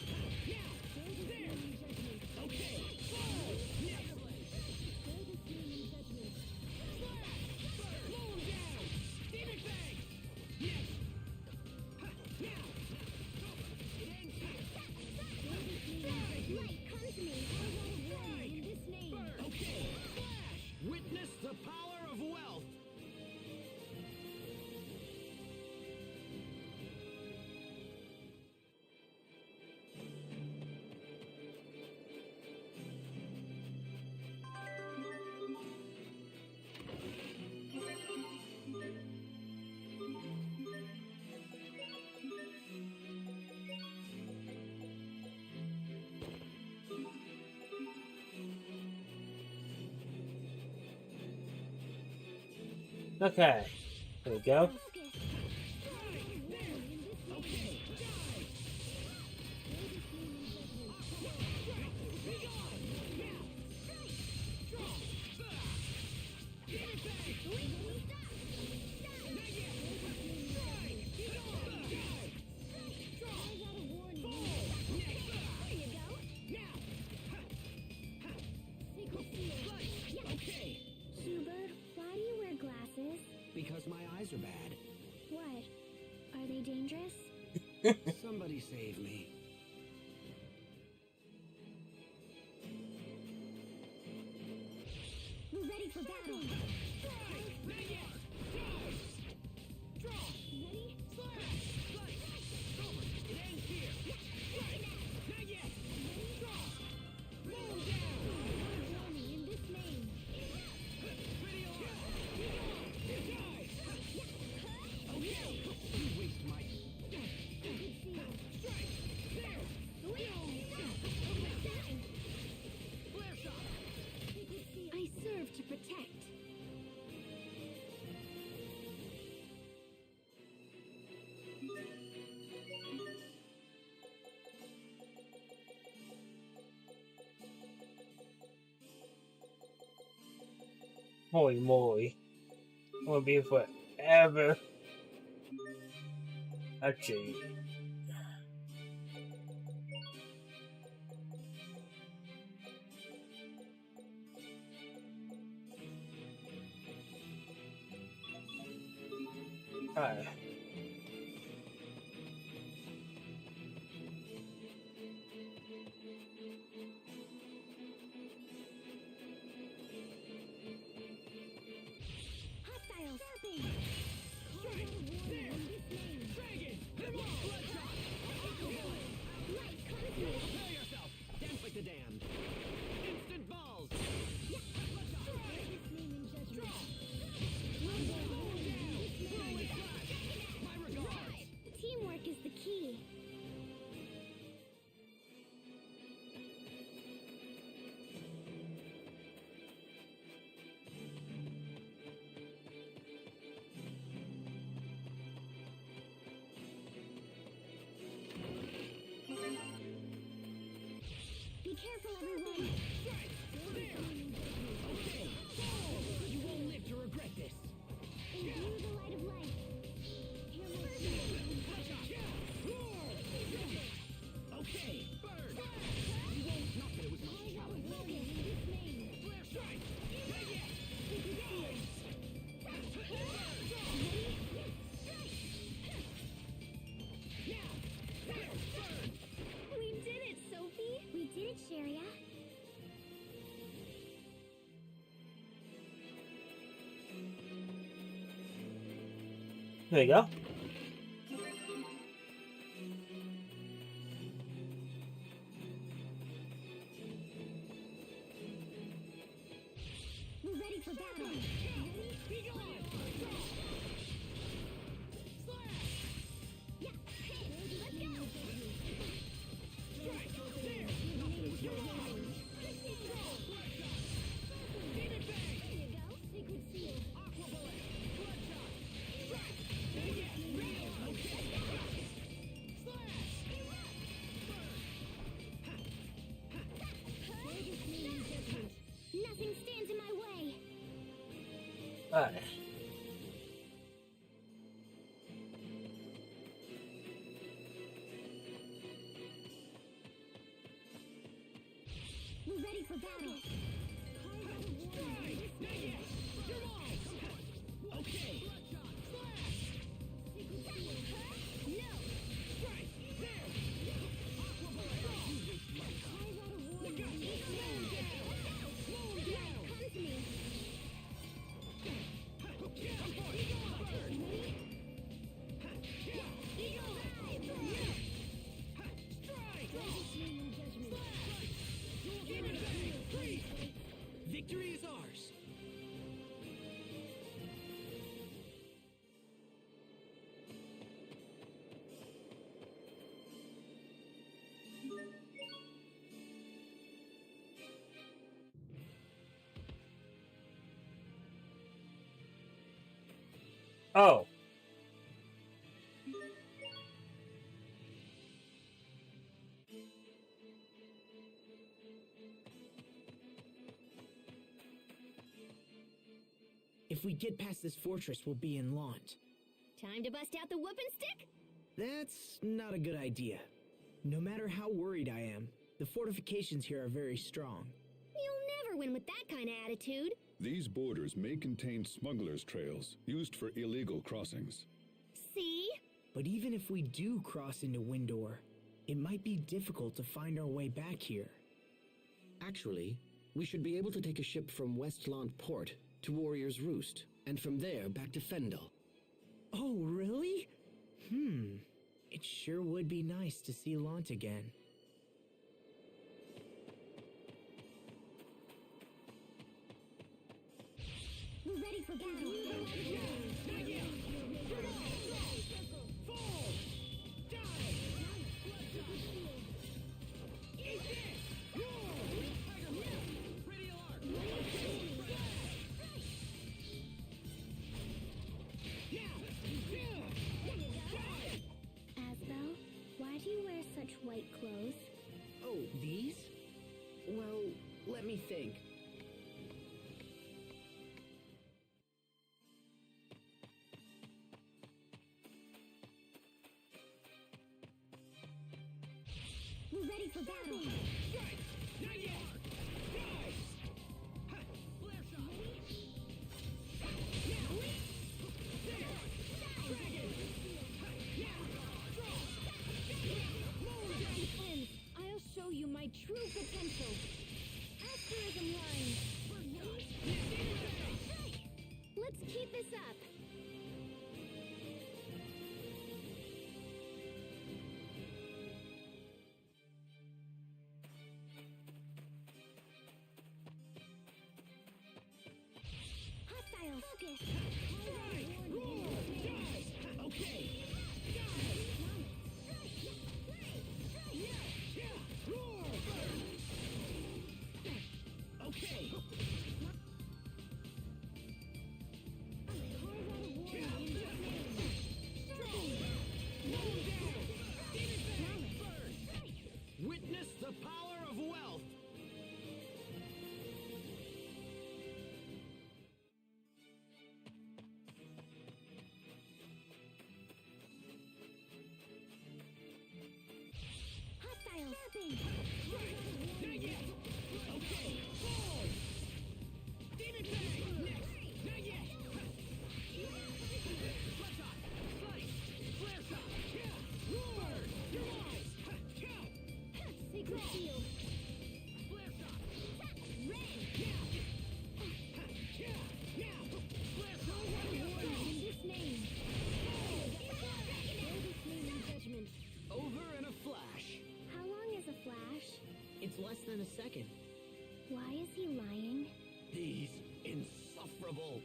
Okay. There we go. Hubert, why do you wear glasses? Because my eyes are bad. What? Are they dangerous? Somebody save me. We're ready for battle. Ready? In this name. I serve to protect. Holy moly. I'm gonna be here forever. Actually. Alright. Hostile surfing. Prepare yourself! Dance like the damned! Instant balls! My regards! Teamwork is the key. Be careful, everyone. You won't live to regret this! Imbue the light of life. Hear my Okay! Bird! You won't not that it was much challenge! Flare strike! We did it, Sophie. We did it, Sharia. There you go. We're ready for battle. Be gone! Yeah. Let's go. Secret seal. Nothing stands in my way. Alright. We're ready for battle. Okay! Victory is ours! Oh. If we get past this fortress, we'll be in Launt. Time to bust out the whooping stick? That's not a good idea. No matter how worried I am, the fortifications here are very strong. You'll never win with that kind of attitude. These borders may contain smugglers' trails used for illegal crossings. See? But even if we do cross into Windor, it might be difficult to find our way back here. Actually, we should be able to take a ship from West Launt Port to Warrior's Roost, and from there back to Fendel. Oh, really? It sure would be nice to see Launt again. We're ready for battle. Asbel, why do you wear such white clothes? Oh, these? Well, let me think. We're ready for battle. I'll show you my true potential. Asterism line. Let's keep this up. Hostile focus. Okay. Okay. Witness the power of wealth. Hostile spin. Okay. Forward. Demon Bang. Next. Not yet. Blood shot. Slice. Flare shot. Burn. Your eyes. Sacred shield. Flare shot. Red. Flare shot. In this name. Judgment. Over in a flash. How long is a flash? It's less than a second. Why is he lying? He's insufferable.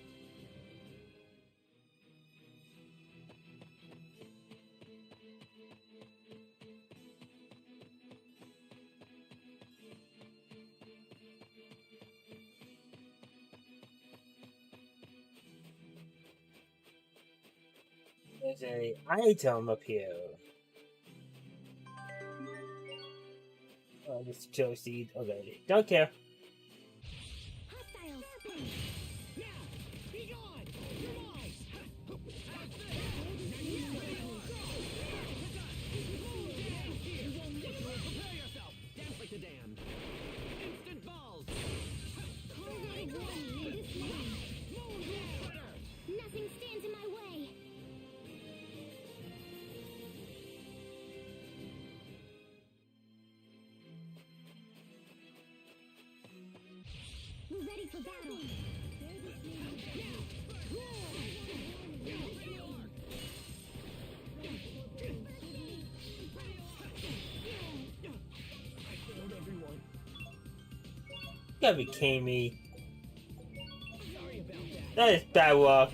There's a item up here. Oh, this Joe seed already. Don't care. Hostile spin. Be gone. Your eyes. Prepare yourself. Dance like the damned. Instant balls. Already won in this name. Nothing stands in my way. We're ready for battle. You gotta be kidding me. That is bad luck.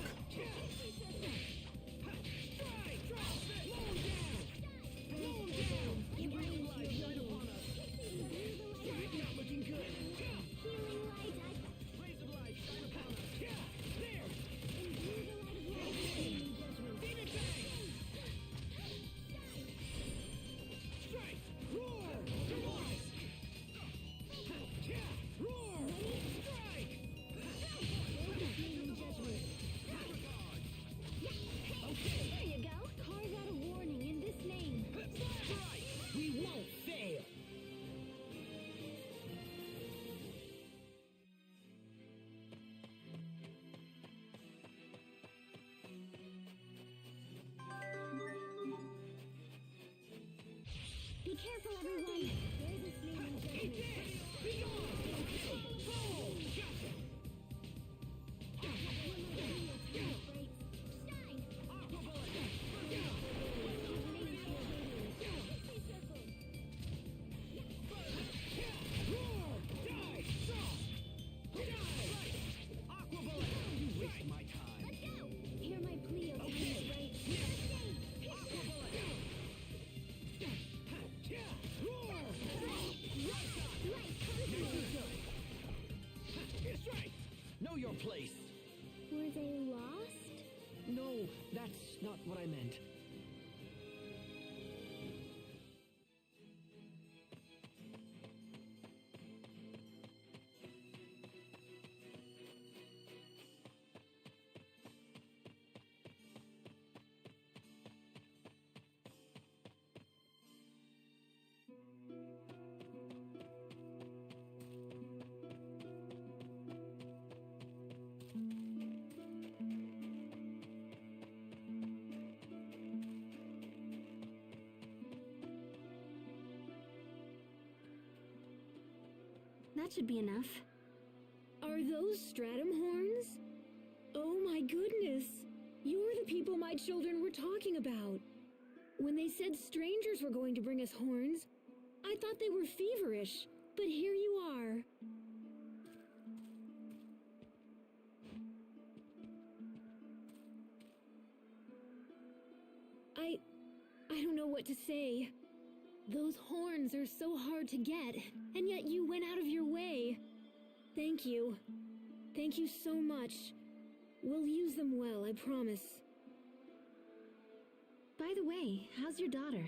Hear my plea, O Timeless Ray. Know your place. Were they lost? No, that's not what I meant. That should be enough. Are those stratum horns? Oh my goodness! You're the people my children were talking about. When they said strangers were going to bring us horns, I thought they were feverish, but here you are. I don't know what to say. Those horns are so hard to get, and yet you went out of your way. Thank you. Thank you so much. We'll use them well, I promise. By the way, how's your daughter?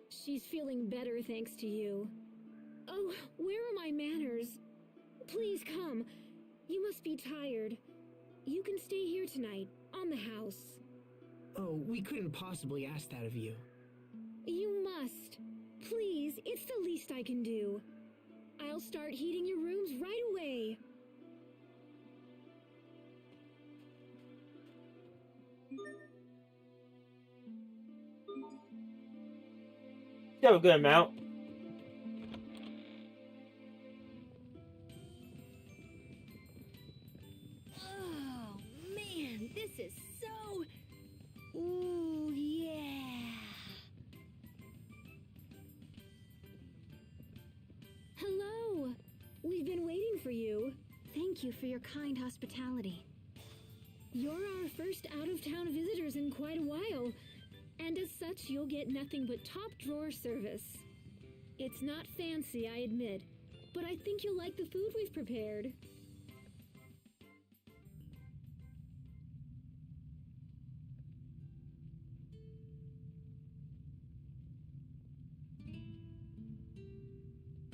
She's feeling better thanks to you. Oh, where are my manners? Please come. You must be tired. You can stay here tonight, on the house. Oh, we couldn't possibly ask that of you. You must. Please, it's the least I can do. I'll start heating your rooms right away. You have a good amount. Oh, man, this is so... Ooh, yeah. Hello. We've been waiting for you. Thank you for your kind hospitality. You're our first out-of-town visitors in quite a while, and as such, you'll get nothing but top-drawer service. It's not fancy, I admit, but I think you'll like the food we've prepared.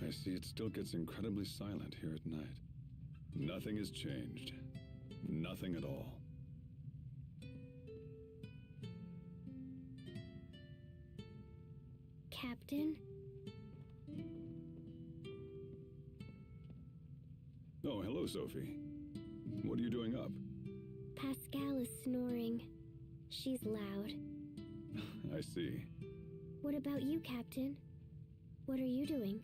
I see it still gets incredibly silent here at night. Nothing has changed. Nothing at all. Captain? Oh, hello, Sophie. What are you doing up? Pascal is snoring. She's loud. I see. What about you, Captain? What are you doing?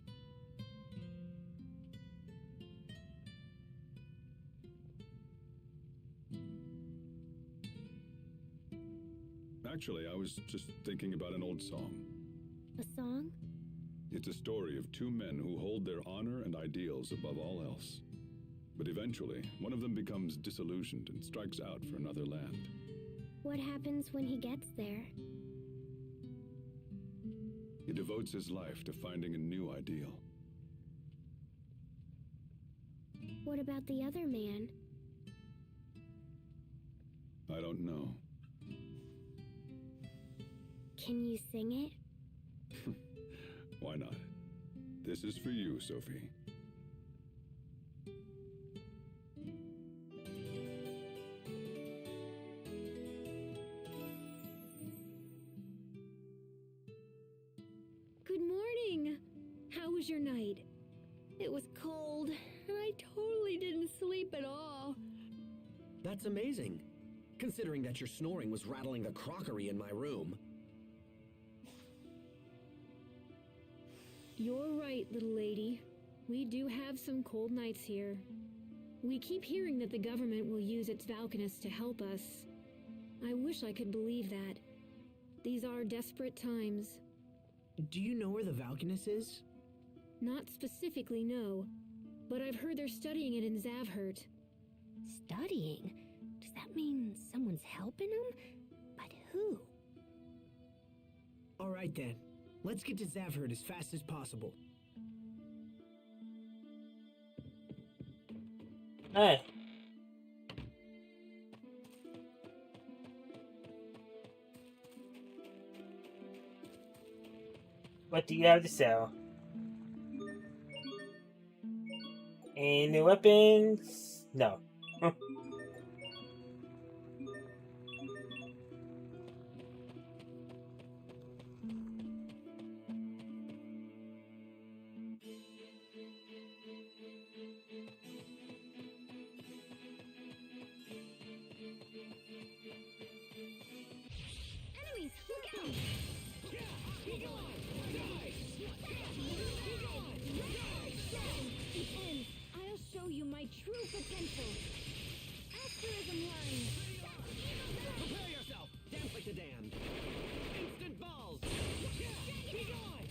Actually, I was just thinking about an old song. A song? It's a story of two men who hold their honor and ideals above all else. But eventually, one of them becomes disillusioned and strikes out for another land. What happens when he gets there? He devotes his life to finding a new ideal. What about the other man? I don't know. Can you sing it? Why not? This is for you, Sophie. Good morning. How was your night? It was cold, and I totally didn't sleep at all. That's amazing, considering that your snoring was rattling the crockery in my room. You're right, little lady. We do have some cold nights here. We keep hearing that the government will use its Valkanists to help us. I wish I could believe that. These are desperate times. Do you know where the Valkanus is? Not specifically, no. But I've heard they're studying it in Zavhert. Studying? Does that mean someone's helping them? But who? All right then. Let's get to Zavhert as fast as possible. Hey. What do you have to sell? Any new weapons? No. Enemies, look out! The end. I'll show you my true potential. Asterism line! Prepare yourself! Dance like the damned! Instant balls! Be gone!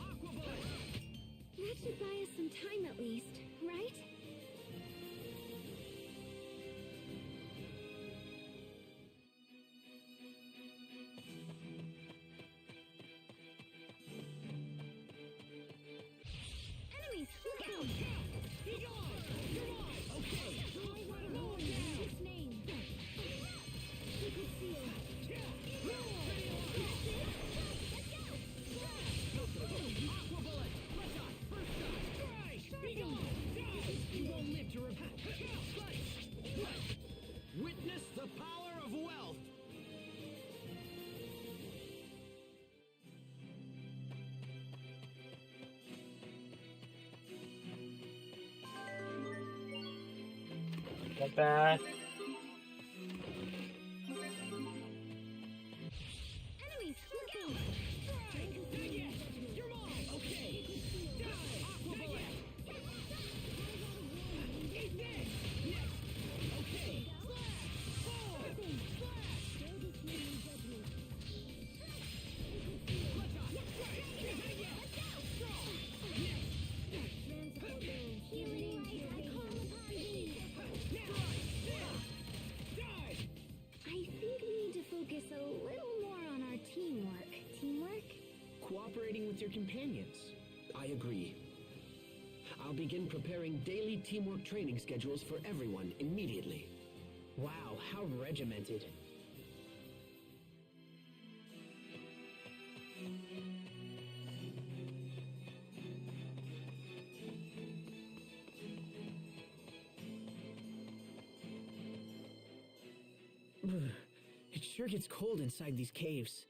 Aqua bullet! That should buy us some time at least, right? Enemies, look out! Be gone! You're mine! Okay! Its name. Secret seal. Aqua bullet! Let's on! First shot! Strike! Be gone! Die! You won't live to repent! Slice! Witness the power of wealth! Get back. Enemies, look out! Strike! Dig it! You're mine! Okay! Die! Aqua bullet! Eat this! Next! Okay! Slash! Boom! Slash! Let's on! Strike! Dig it! Strong! Healing light, I call upon thee! Die! I think we need to focus a little more on our teamwork. Teamwork? Cooperating with your companions. I agree. I'll begin preparing daily teamwork training schedules for everyone immediately. Wow, how regimented. It sure gets cold inside these caves.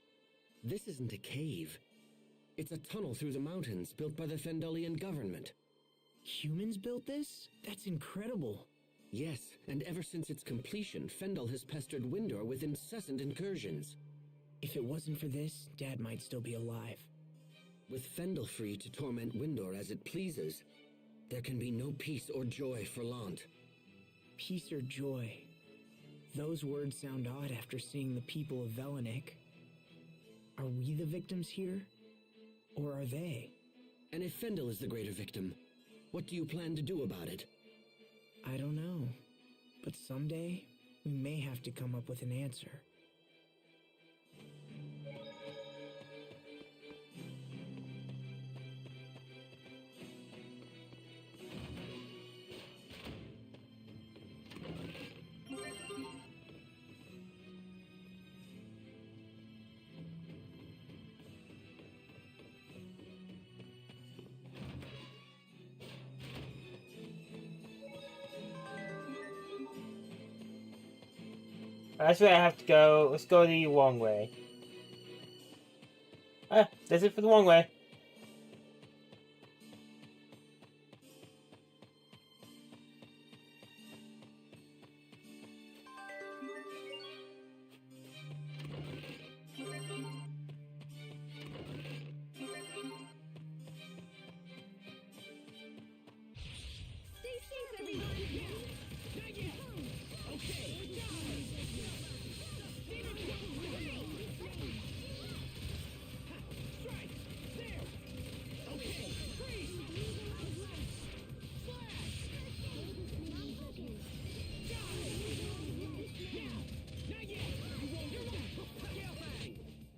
This isn't a cave. It's a tunnel through the mountains built by the Fendelian government. Humans built this? That's incredible. Yes, and ever since its completion, Fendel has pestered Windor with incessant incursions. If it wasn't for this, Dad might still be alive. With Fendel free to torment Windor as it pleases, there can be no peace or joy for Lant. Peace or joy? Those words sound odd after seeing the people of Velanik. Are we the victims here? Or are they? And if Fendel is the greater victim, what do you plan to do about it? I don't know. But someday, we may have to come up with an answer. That's where I have to go. Let's go the wrong way. Ah, that's it for the wrong way.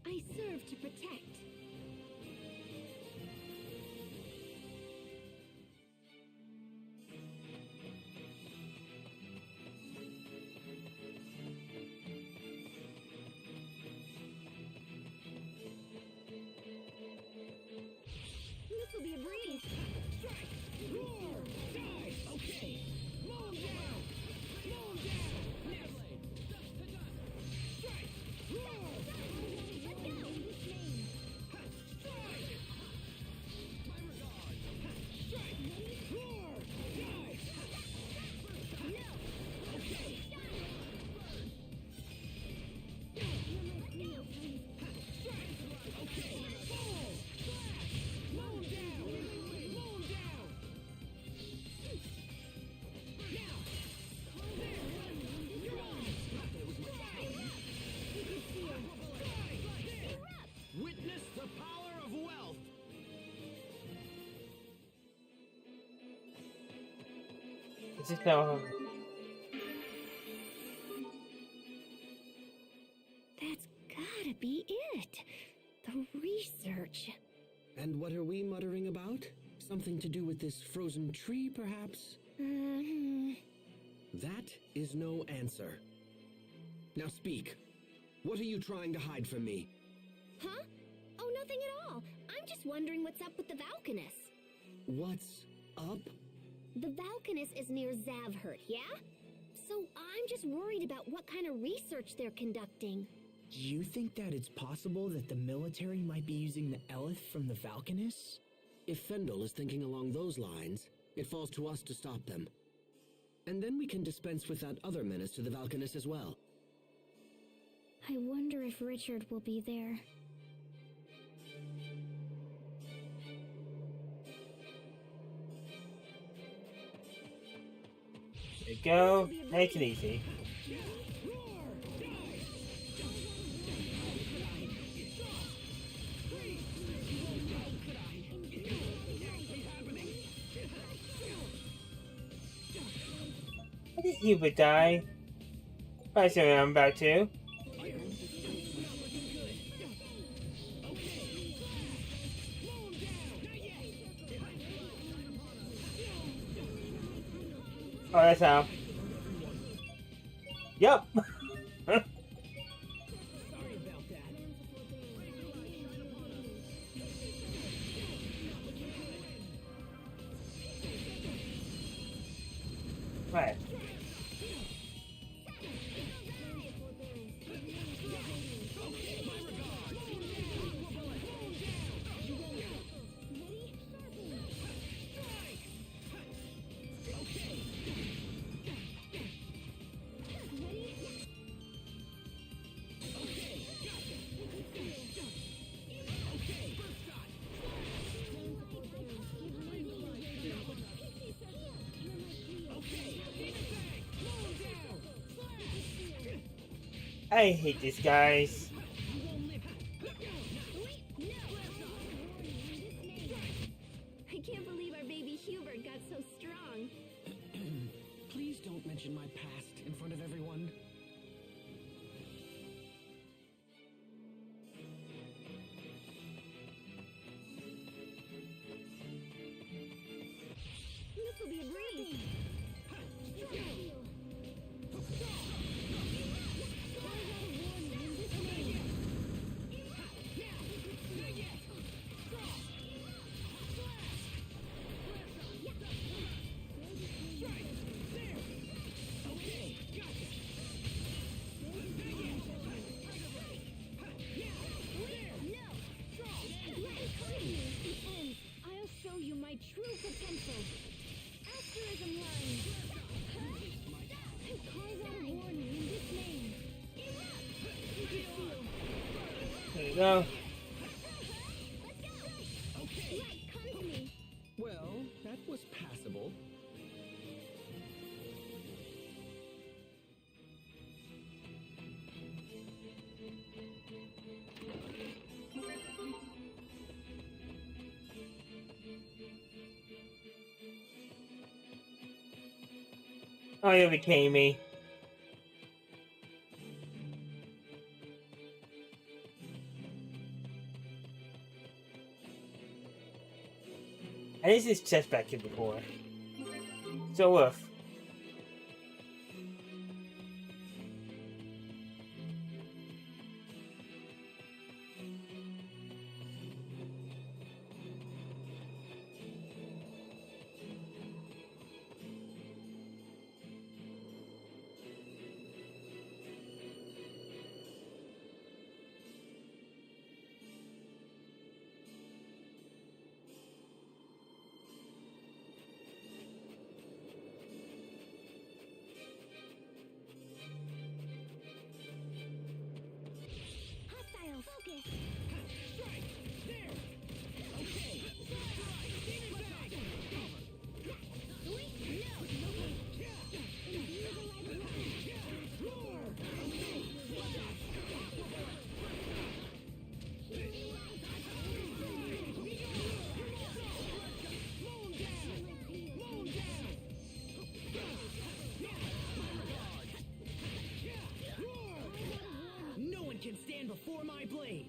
I serve to protect. This will be a breeze. Strike! Roar! Die! Okay! Mow 'em down! Mow 'em down! Nearly! Dust to dust! Strike! Roar! Let's go! Ha! Strike! My regards! Ha! Strike! Roar! Die! No! Okay! Strike! Okay! Fall! Flash! Mow 'em down! Mow 'em down! Now! There! You're on! Witness the power of wealth! It's just now. That's gotta be it. The research. And what are we muttering about? Something to do with this frozen tree, perhaps? That is no answer. Now speak. What are you trying to hide from me? Huh? Oh, nothing at all. I'm just wondering what's up with the Valkanus. What's up? The Valkanus is near Zavhert, yeah? So I'm just worried about what kind of research they're conducting. Do you think that it's possible that the military might be using the Elith from the Valkanus? If Fendel is thinking along those lines, it falls to us to stop them. And then we can dispense with that other menace to the Valkanus as well. I wonder if Richard will be there. There you go. Nice and easy. I think he would die. I assume I'm about to. Oh, that's how. Yep. Sorry about that. Right. I hate these guys. I can't believe our baby Hubert got so strong. Please don't mention my past in front of everyone. This will be a breeze. I'll show you my true potential. Asterism line. Carve out a warning in this name. There you go. Well, that was passable. Oh, you became me. I used this chest back here before. So woof. Hostile focus. Strike! There! Okay! Demon bag! No one can stand before my blade!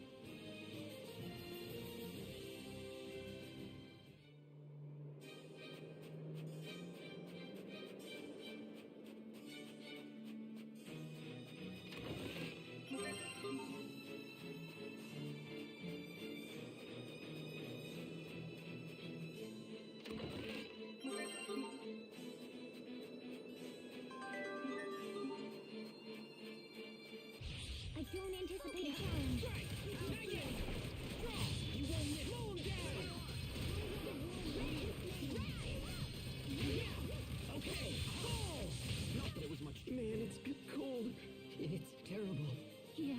I don't anticipate a challenge. Not that it was much. Man, it's cold. It's terrible. Yeah.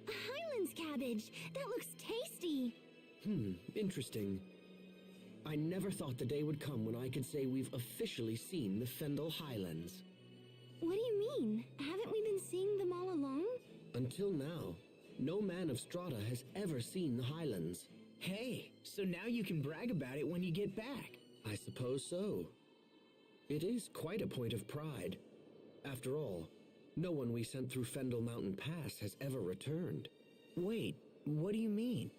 A Highlands cabbage. That looks tasty. Interesting. I never thought the day would come when I could say we've officially seen the Fendel Highlands. What do you mean? Haven't we been seeing them all along? Until now, no man of Strata has ever seen the Highlands. Hey, so now you can brag about it when you get back. I suppose so. It is quite a point of pride. After all, no one we sent through Fendel Mountain Pass has ever returned. Wait, what do you mean?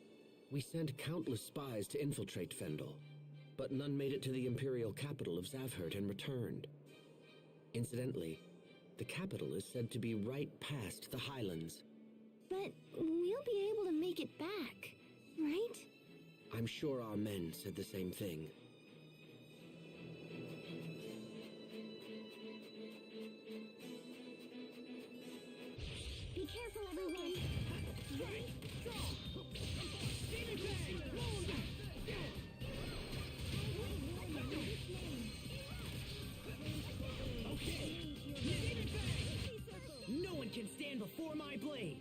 We sent countless spies to infiltrate Fendel, but none made it to the imperial capital of Zavhert and returned. Incidentally, the capital is said to be right past the Highlands. But we'll be able to make it back, right? I'm sure our men said the same thing. Be careful, everyone. No one can stand before my blade!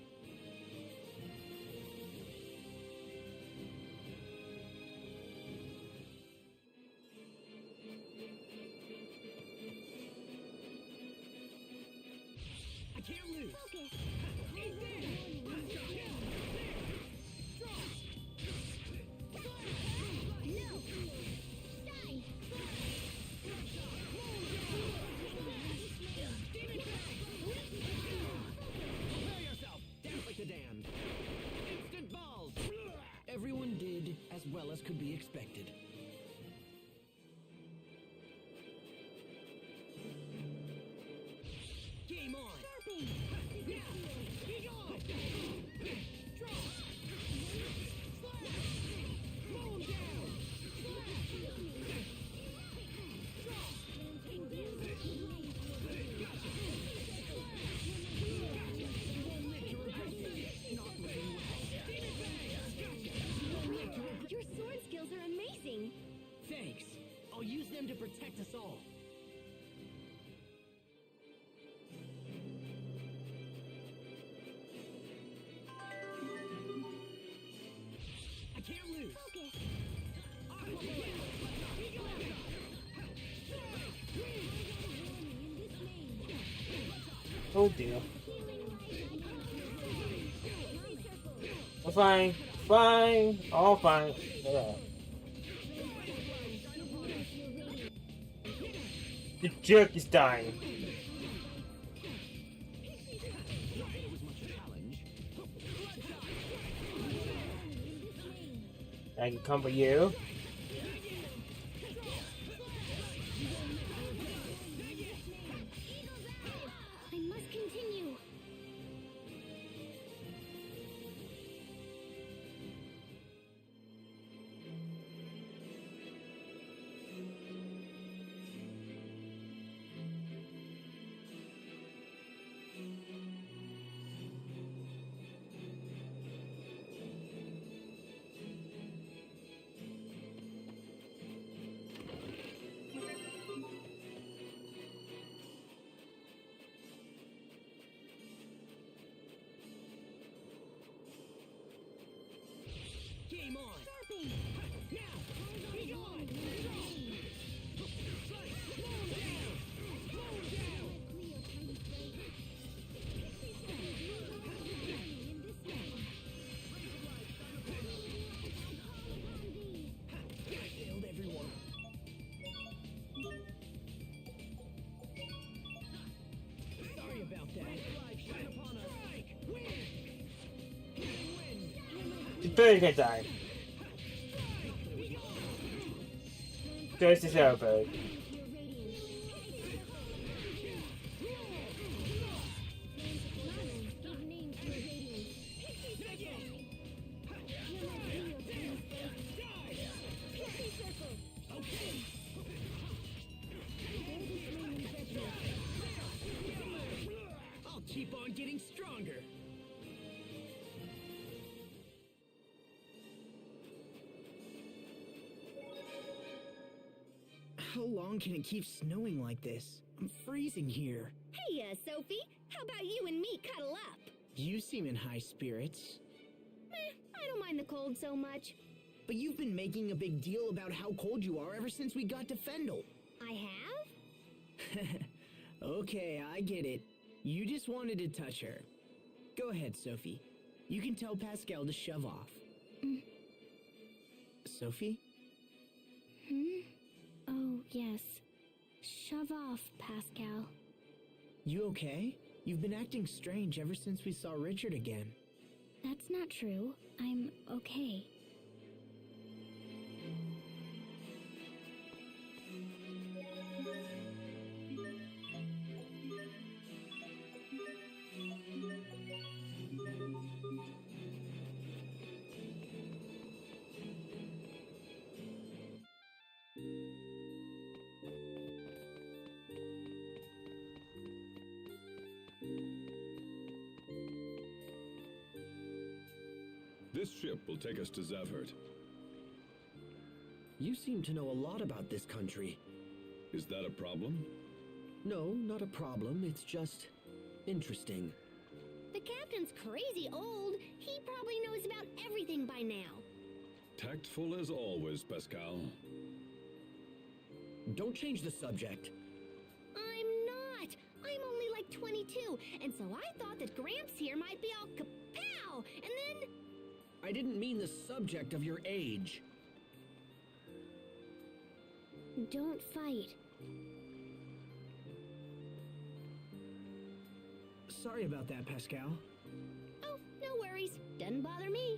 I can't lose! Focus. Eat this! No. Die. Prepare yourself! Dance like the damned! Instant balls! Everyone did as well as could be expected. Game on! Sharpie. Be gone! Draw! Slash! Mow him down! Your sword skills are amazing. Oh dear. I'm fine. Fine. All fine. Yeah. The jerk is dying. I can come for you. I must continue. Game on! Now! Be gone! Failed everyone. Sorry about that. Shine upon us! Strike! Win! The bird can die. Curse is over. I'll keep on getting stronger! How long can it keep snowing like this? I'm freezing here. Hey, Sophie, how about you and me cuddle up? You seem in high spirits. I don't mind the cold so much. But you've been making a big deal about how cold you are ever since we got to Fendel. I have? Okay, I get it. You just wanted to touch her. Go ahead, Sophie. You can tell Pascal to shove off. Sophie? Oh, yes. Shove off, Pascal. You okay? You've been acting strange ever since we saw Richard again. That's not true. I'm okay. This ship will take us to Zavhert. You seem to know a lot about this country. Is that a problem? No, not a problem. It's just interesting. The captain's crazy old. He probably knows about everything by now. Tactful as always, Pascal. Don't change the subject. I'm not. I'm only like 22, and so I thought that Gramps here might be all kapow, and then... I didn't mean the subject of your age. Don't fight. Sorry about that, Pascal. Oh, no worries. Doesn't bother me.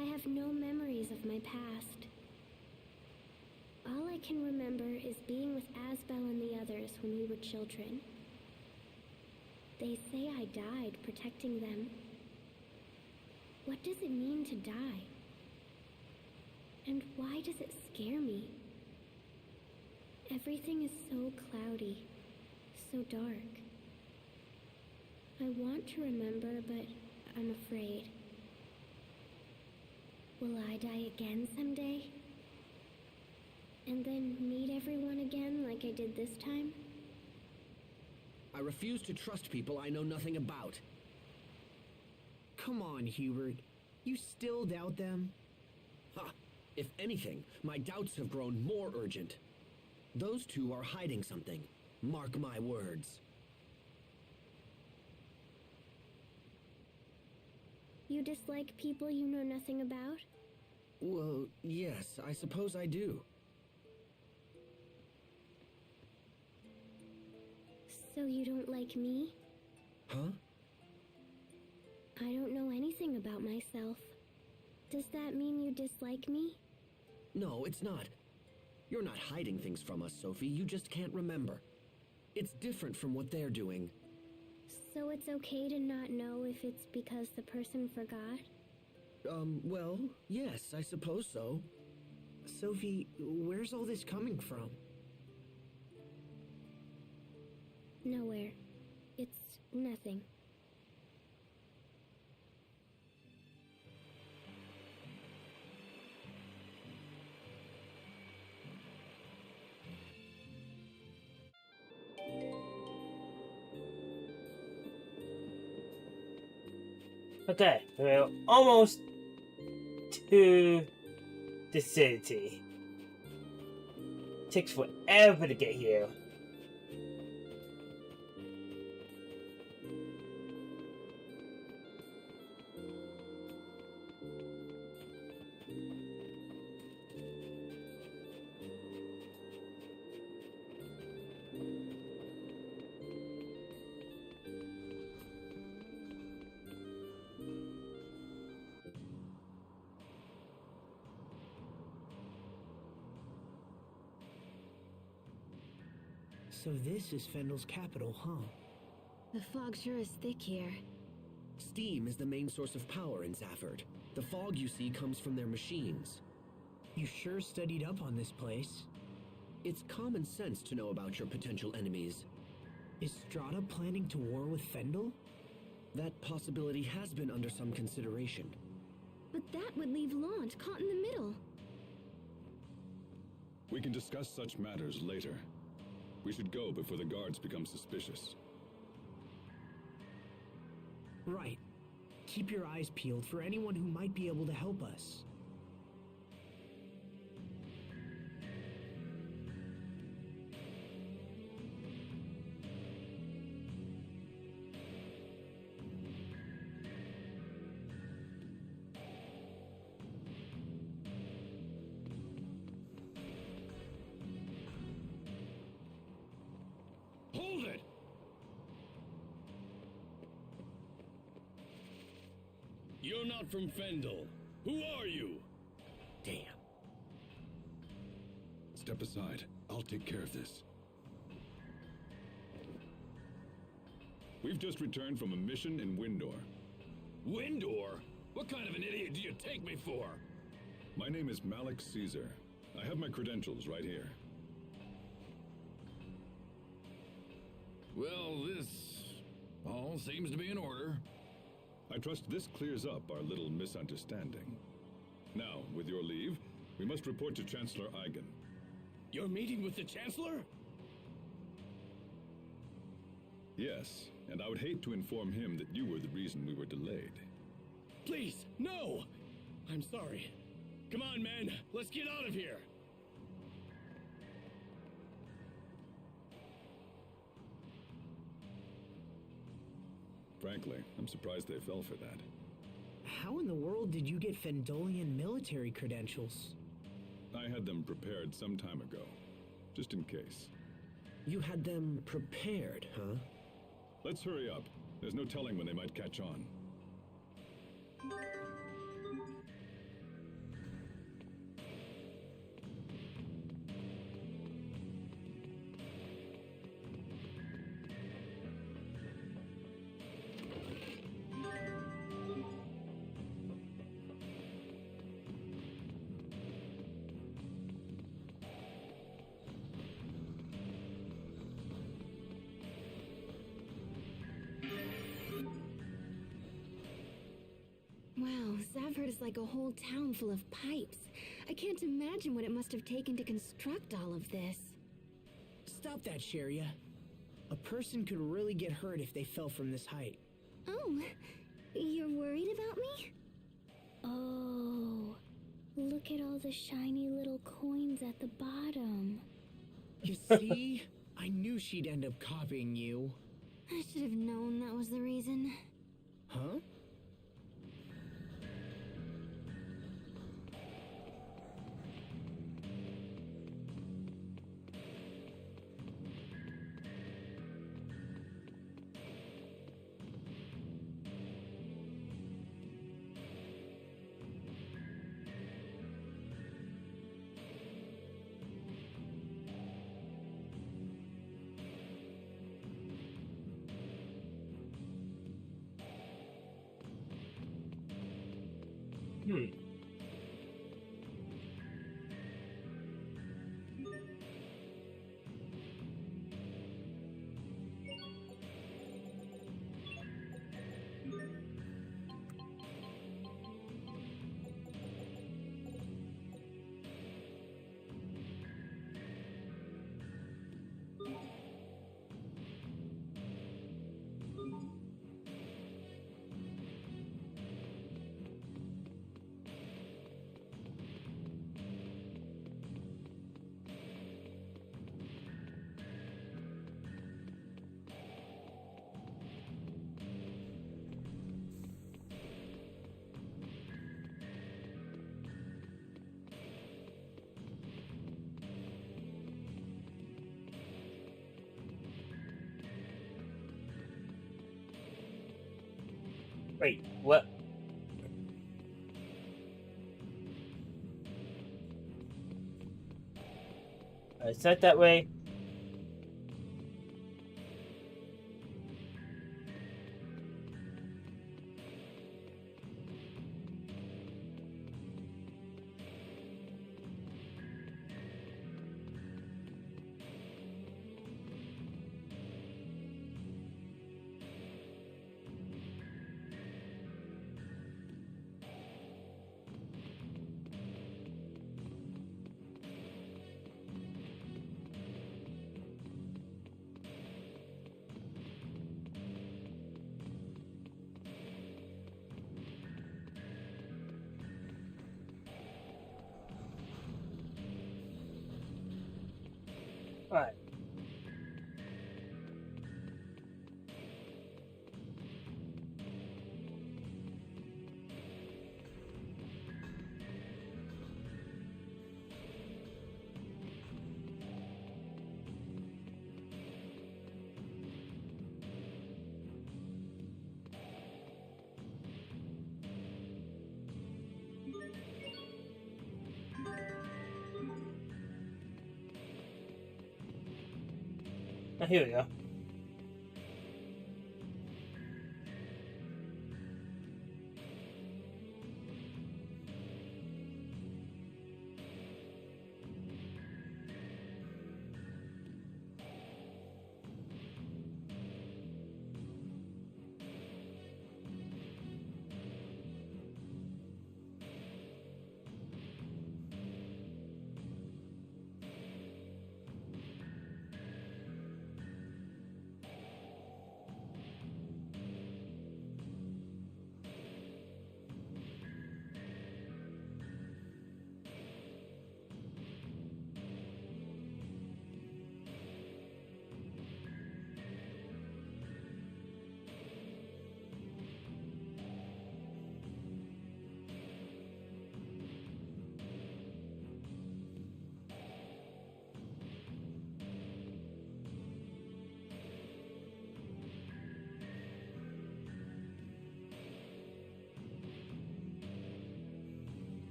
I have no memories of my past. All I can remember is being with Asbel and the others when we were children. They say I died protecting them. What does it mean to die? And why does it scare me? Everything is so cloudy, so dark. I want to remember, but I'm afraid. Will I die again someday? And then meet everyone again like I did this time? I refuse to trust people I know nothing about. Come on, Hubert. You still doubt them? Ha! If anything, my doubts have grown more urgent. Those two are hiding something. Mark my words. You dislike people you know nothing about? Well, yes, I suppose I do. So you don't like me? Huh? I don't know anything about myself. Does that mean you dislike me? No, it's not. You're not hiding things from us, Sophie. You just can't remember. It's different from what they're doing. So it's okay to not know if it's because the person forgot? Well, yes, I suppose so. Sophie, where's all this coming from? Nowhere. It's nothing. Okay, we're almost to the city. Takes forever to get here. So this is Fendel's capital, huh? The fog sure is thick here. Steam is the main source of power in Zafford. The fog you see comes from their machines. You sure studied up on this place. It's common sense to know about your potential enemies. Is Strata planning to war with Fendel? That possibility has been under some consideration. But that would leave Launch caught in the middle. We can discuss such matters later. We should go before the guards become suspicious. Right. Keep your eyes peeled for anyone who might be able to help us. Hold it! You're not from Fendel. Who are you? Damn. Step aside. I'll take care of this. We've just returned from a mission in Windor. Windor? What kind of an idiot do you take me for? My name is Malik Caesar. I have my credentials right here. Well, this all seems to be in order. I trust this clears up our little misunderstanding. Now, with your leave, we must report to Chancellor Eigen. You're meeting with the Chancellor? Yes, and I would hate to inform him that you were the reason we were delayed. Please, no! I'm sorry. Come on, man. Let's get out of here. Frankly, I'm surprised they fell for that. How in the world did you get Fendelian military credentials? I had them prepared some time ago, just in case. You had them prepared, huh? Let's hurry up. There's no telling when they might catch on. I've heard it's like a whole town full of pipes. I can't imagine what it must have taken to construct all of this. Stop that, Sharia. A person could really get hurt if they fell from this height. Oh, you're worried about me? Oh, look at all the shiny little coins at the bottom. You see? I knew she'd end up copying you. I should have known that was the reason. Huh? Wait, what? It's not that way. Alright. Oh, here we go.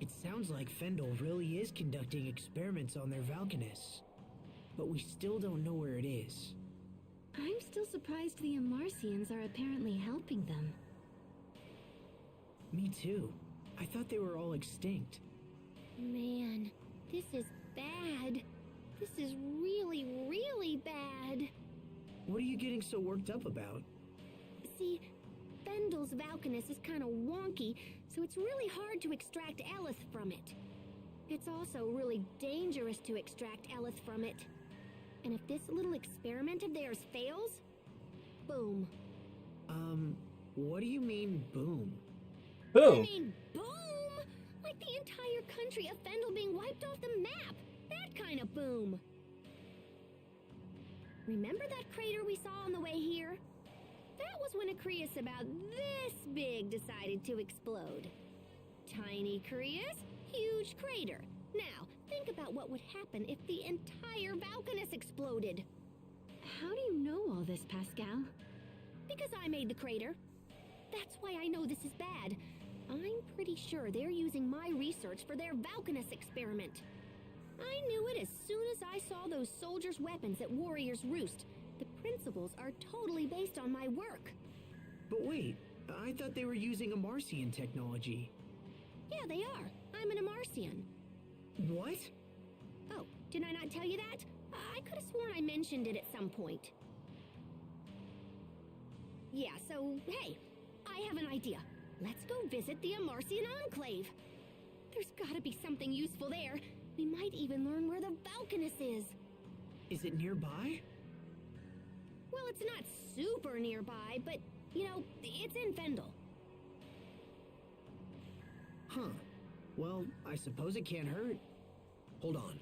It sounds like Fendel really is conducting experiments on their Valkanus. But we still don't know where it is. I'm still surprised the Amarcians are apparently helping them. Me too. I thought they were all extinct. Man, this is bad. This is really, really bad. What are you getting so worked up about? See, Fendel's Valkanus is kind of wonky, so it's really hard to extract Elith from it. It's also really dangerous to extract Elith from it. And if this little experiment of theirs fails, boom. What do you mean, boom? I Boom. mean, boom! Like the entire country of Fendel being wiped off the map. That kind of boom. Remember that crater we saw on the way here? That was when a Crius about this big decided to explode. Tiny Crius, huge crater. Now, think about what would happen if the entire Valkanus exploded. How do you know all this, Pascal? Because I made the crater. That's why I know this is bad. I'm pretty sure they're using my research for their Valkanus experiment. I knew it as soon as I saw those soldiers' weapons at Warrior's Roost. The principles are totally based on my work. But wait, I thought they were using Amarcian technology. Yeah, they are. I'm an Amarcian. What? Oh, did I not tell you that? I could have sworn I mentioned it at some point. Yeah, so, hey, I have an idea. Let's go visit the Amarcian Enclave. There's gotta be something useful there. We might even learn where the Valkanus is. Is it nearby? Well, it's not super nearby, but, you know, it's in Fendel. Huh. Well, I suppose it can't hurt. Hold on.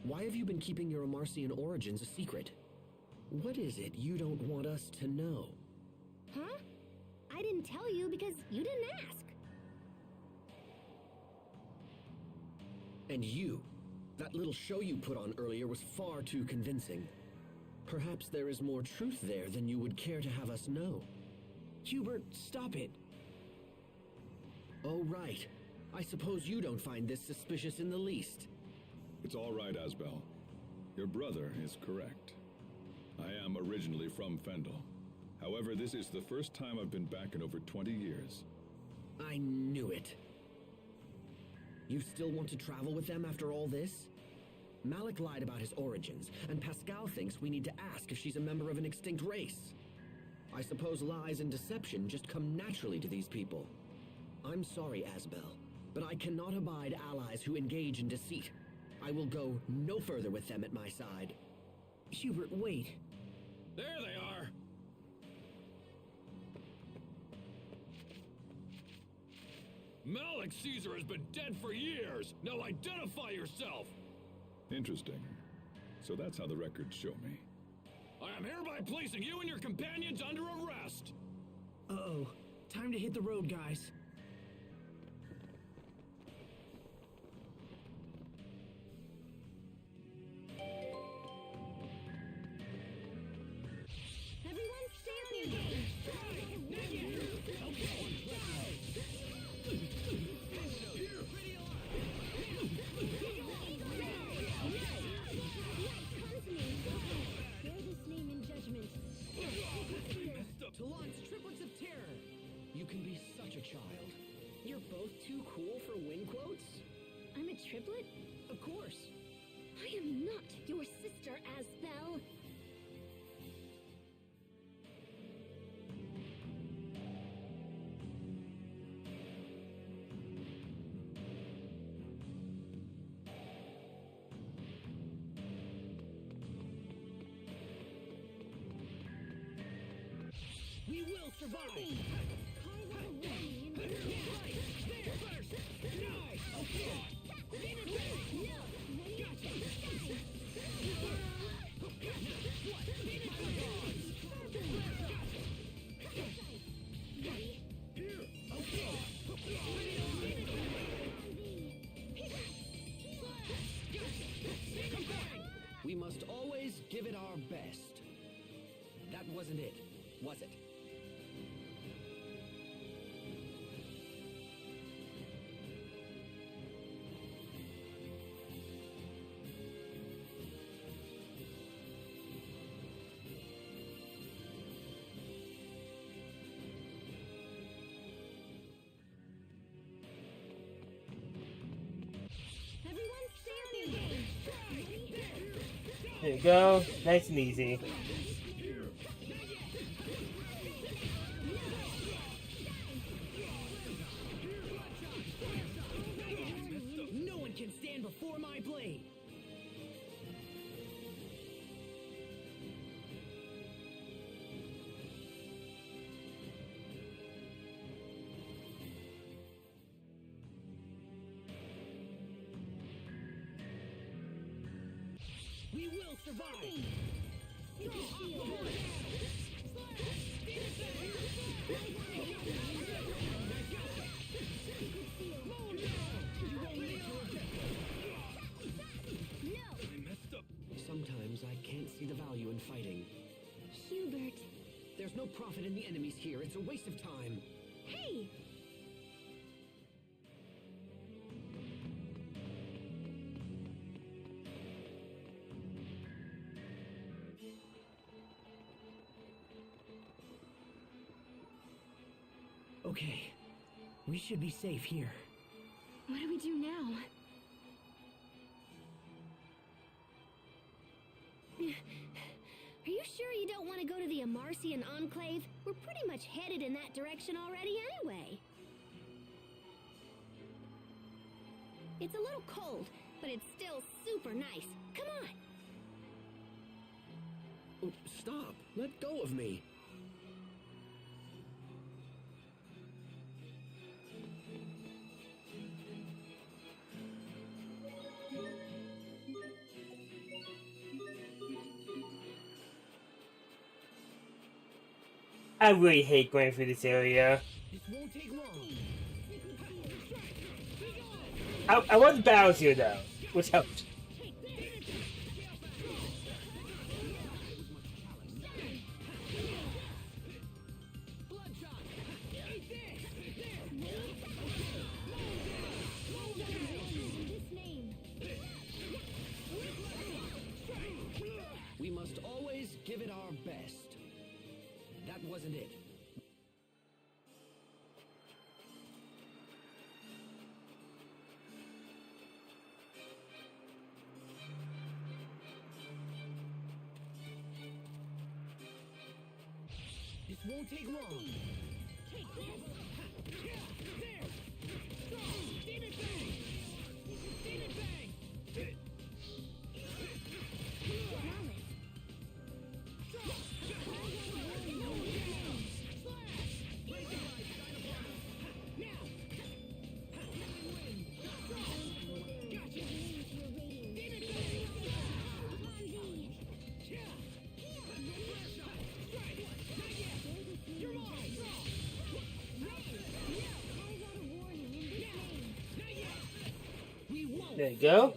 Why have you been keeping your Amarcian origins a secret? What is it you don't want us to know? Huh? I didn't tell you because you didn't ask. And you, that little show you put on earlier was far too convincing. Perhaps there is more truth there than you would care to have us know. Hubert, stop it. Oh, right. I suppose you don't find this suspicious in the least. It's all right, Asbel. Your brother is correct. I am originally from Fendel. However, this is the first time I've been back in over 20 years. I knew it. You still want to travel with them after all this? Malik lied about his origins, and Pascal thinks we need to ask if she's a member of an extinct race. I suppose lies and deception just come naturally to these people. I'm sorry, Asbel, but I cannot abide allies who engage in deceit. I will go no further with them at my side. Hubert, wait. There they are! Malik Caesar has been dead for years! Now identify yourself! Interesting. So that's how the records show me. I am hereby placing you and your companions under arrest! Uh-oh. Time to hit the road, guys. Everyone stay on your game. Bear this name in judgment. To launch triplets of terror! You can be such a child. You're both too cool for win quotes? I'm a triplet? Of course. I am not your sister, Asbel. We will survive! We must always give it our best. That wasn't it, was it? There you go. Nice and easy. No one can stand before my blade. We will survive. Sometimes I can't see the value in fighting. Hubert. There's no profit in the enemies here. It's a waste of time. Hey! Okay, we should be safe here. What do we do now? Are you sure you don't want to go to the Amarcian Enclave? We're pretty much headed in that direction already anyway. It's a little cold, but it's still super nice. Come on! Oh, stop! Let go of me! I really hate going through this area. This won't take long. I want the battles here though, which helped. We must always give it our best. That wasn't it. This won't take long. Take this. There. Demon bang. Demon bang. There you go.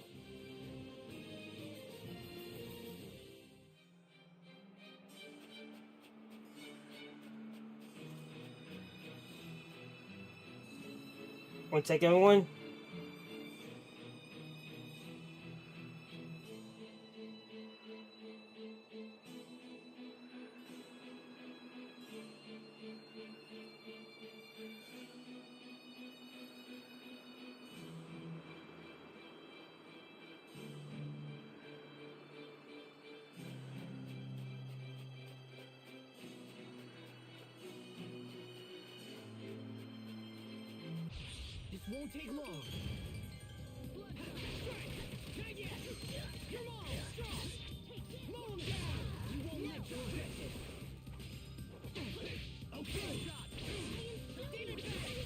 One second, everyone. This won't take long. Not yet. Come on, strong. Mow him down. You won't live to regret this. Okay. Demon bang.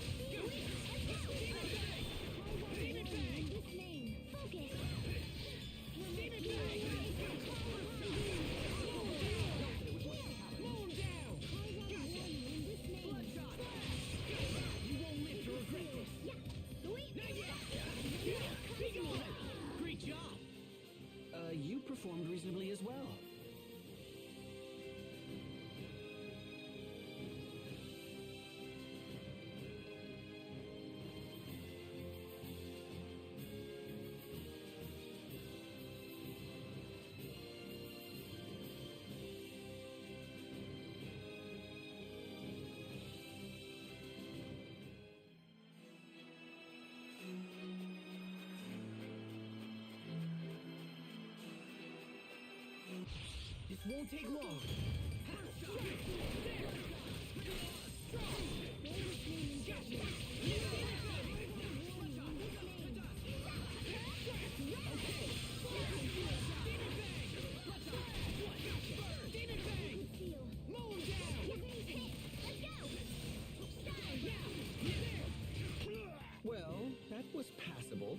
Demon bang. Demon bang. Focus! Demon bang. Mow him down. Bloodshot. You won't live to regret this. Not yet. Be gone. Great job. You performed reasonably as well. This won't take long. Well, that was passable.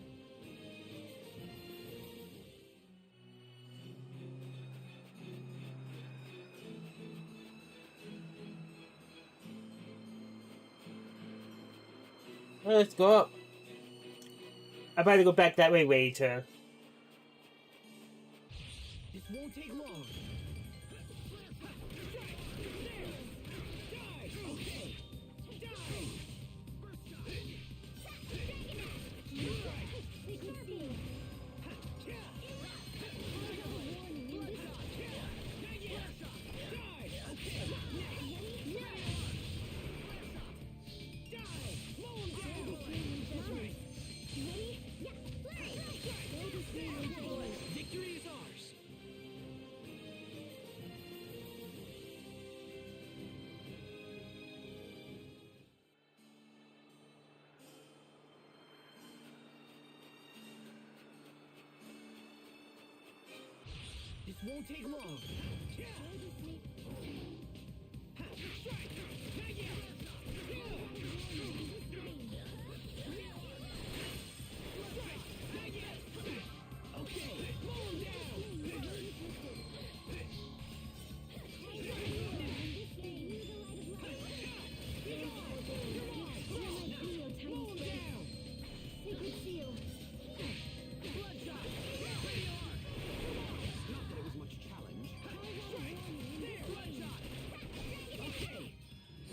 Well, let's go up. I'm about to go back that way later. This won't take long. Victory is ours. This won't take long.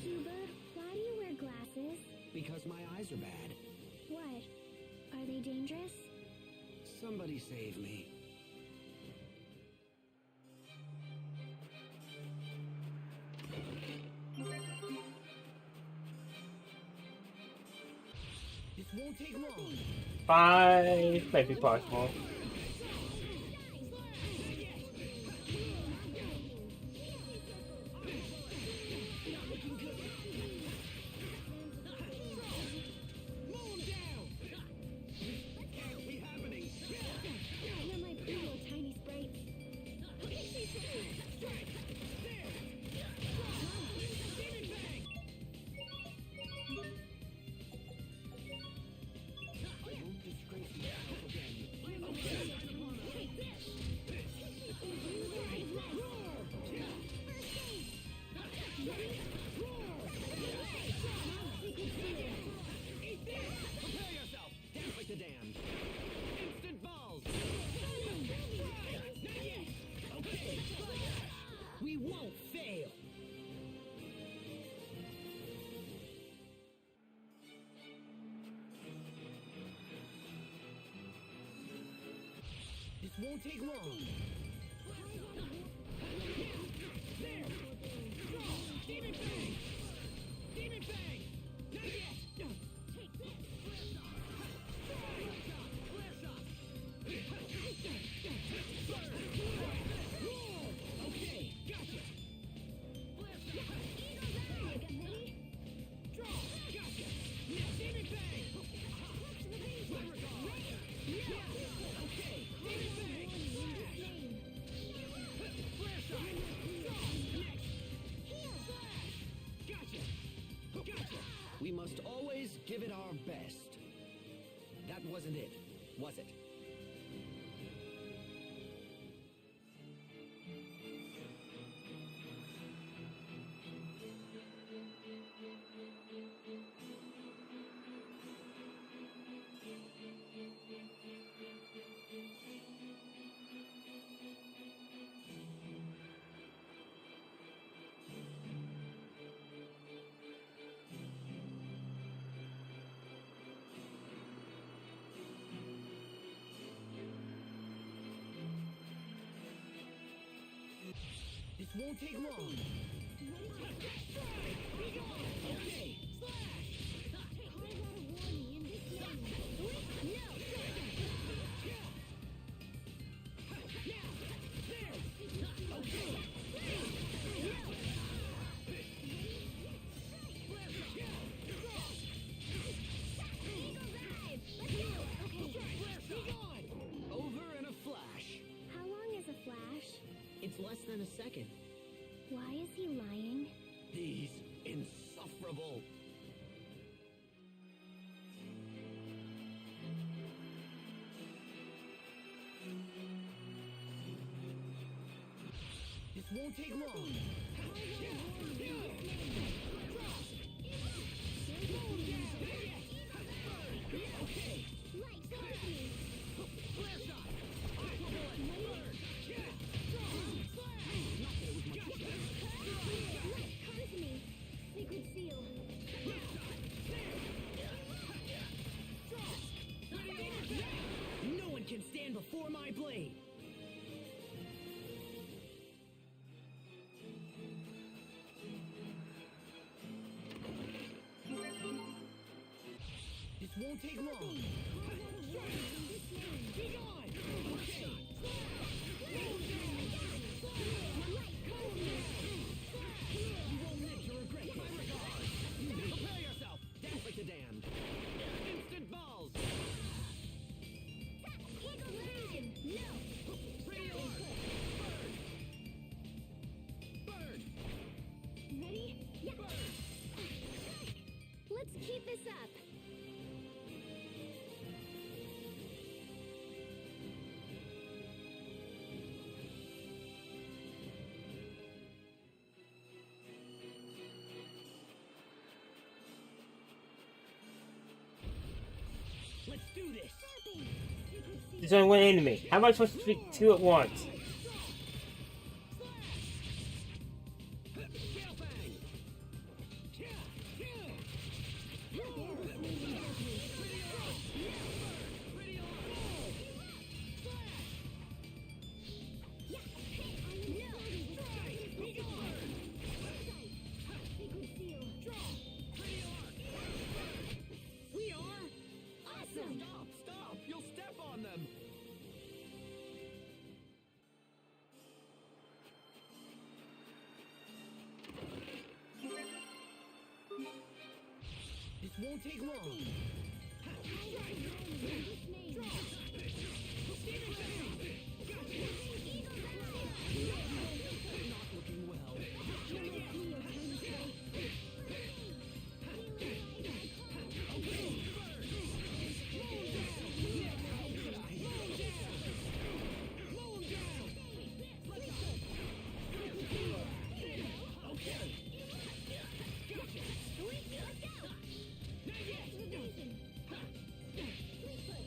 Cuba, why do you wear glasses? Because my eyes are bad. What? Are they dangerous? Somebody save me. This won't take long. 5 might be possible. You're my pretty little tiny sprites. Prepare yourself. Dance like the damned. Instant balls. Not yet. Okay. We won't fail. This won't take long. There. Demon Fang. Demon Fang. Not yet. Take this. Okay, gotcha. Draw, gotcha. Now, Demon Fang. Okay, Demon Fang. Flare shot. Next. Gotcha. Gotcha. We must always give it our best. That wasn't it, was it? This won't take long. Okay. Okay. won't take long. Okay. Light, cover me. Flare shot. Aquaboy. Bird. Light, cover me. Sacred seal. No one can stand before my blade. This won't take long. Be gone! Okay. You won't live to regret my regard. Prepare yourself. Dance like the damned. Instant balls. No. Pretty hard. Bird. Ready? Yeah. Let's keep this up. Let's do this. There's only one enemy. How am I supposed to speak two at once? We are awesome. Stop! You'll step on them. This won't take long. Not looking well.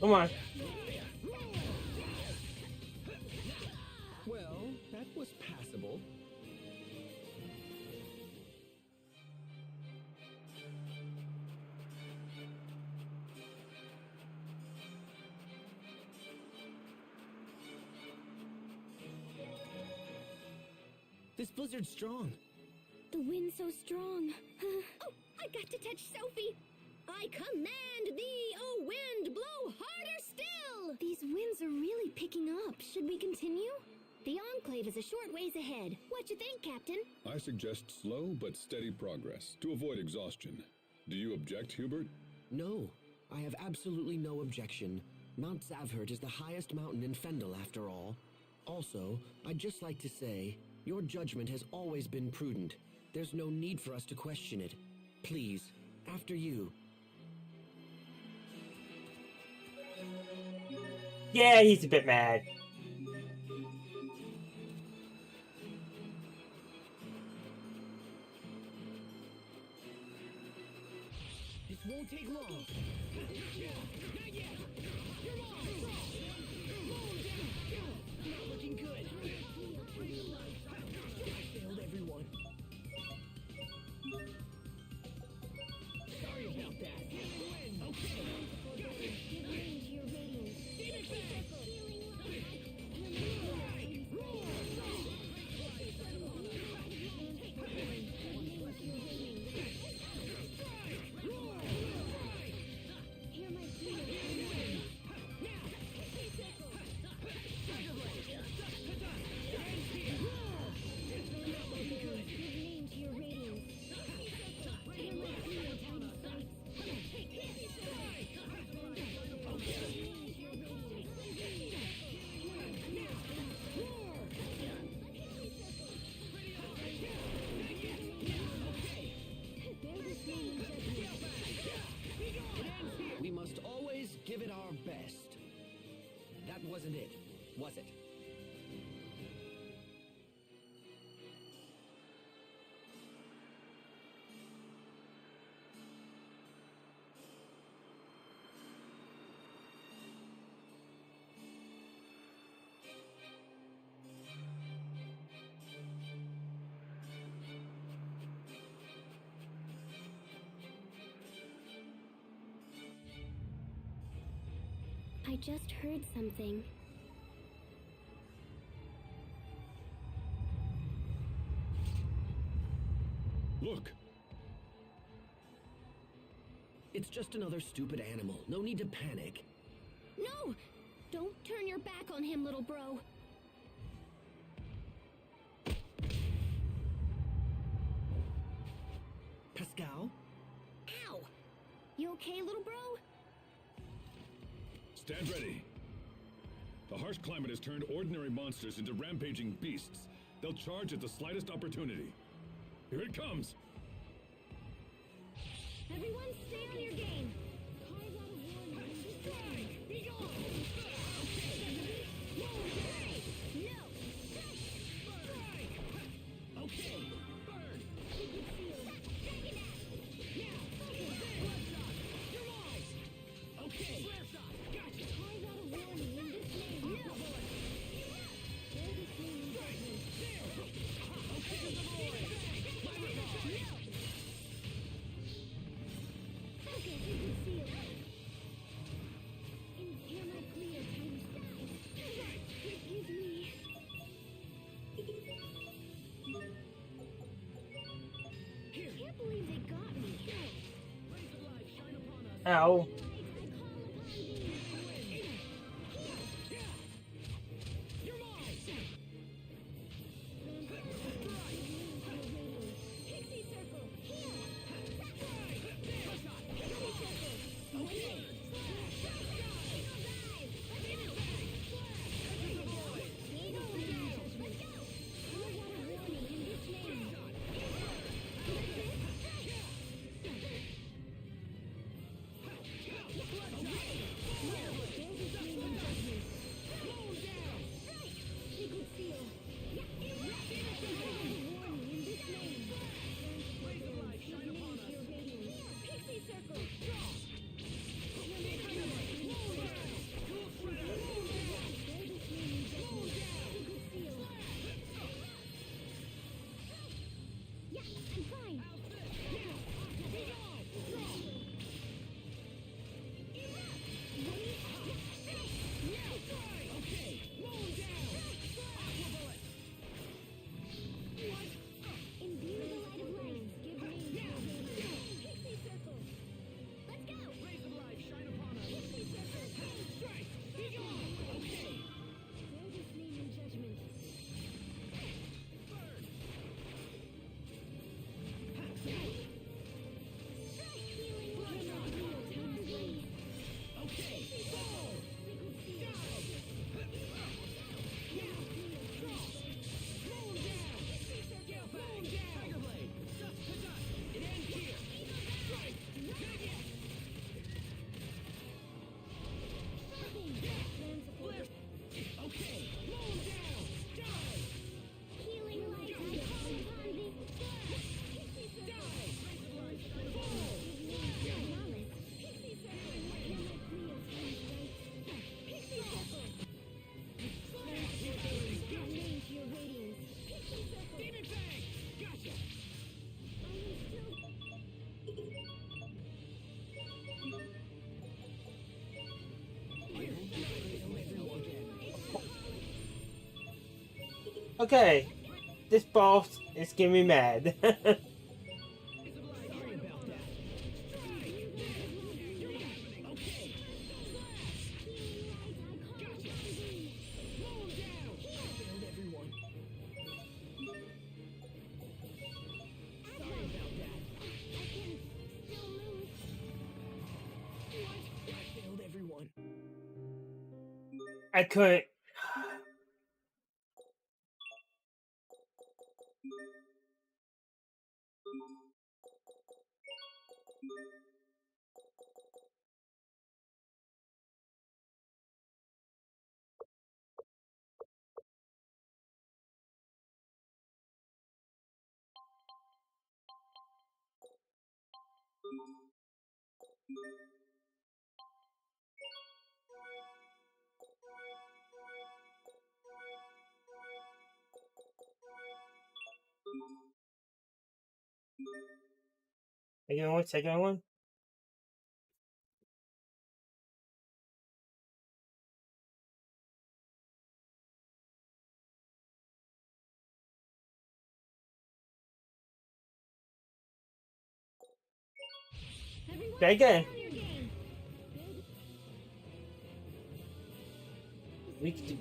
Come on. Well, that was passable. This blizzard's strong. The wind's so strong. Oh, I got to touch Sophie. I command thee, O wind, blow harder still! These winds are really picking up. Should we continue? The Enclave is a short ways ahead. What you think, Captain? I suggest slow but steady progress to avoid exhaustion. Do you object, Hubert? No, I have absolutely no objection. Mount Zavhert is the highest mountain in Fendel, after all. Also, I'd just like to say, your judgment has always been prudent. There's no need for us to question it. Please, after you. Yeah, he's a bit mad. This won't take long. Not yet. You're on. Not looking good. I failed everyone. Sorry about that. Okay. We must always give it our best. That wasn't it, was it? I just heard something. Look! It's just another stupid animal. No need to panic. No! Don't turn your back on him, little bro. Pascal? Ow! You okay, little bro? Stand ready. The harsh climate has turned ordinary monsters into rampaging beasts. They'll charge at the slightest opportunity. Here it comes! Everyone stay on your game. Strike! Be gone! No! Strike! Okay! Burn! Dragon Dash! You're mine! Okay! Flare shot! Gotcha! Carve out a warning in this name. No! Ow. Okay, this boss is getting me mad. I couldn't. Second one, second one. Try again. We can do.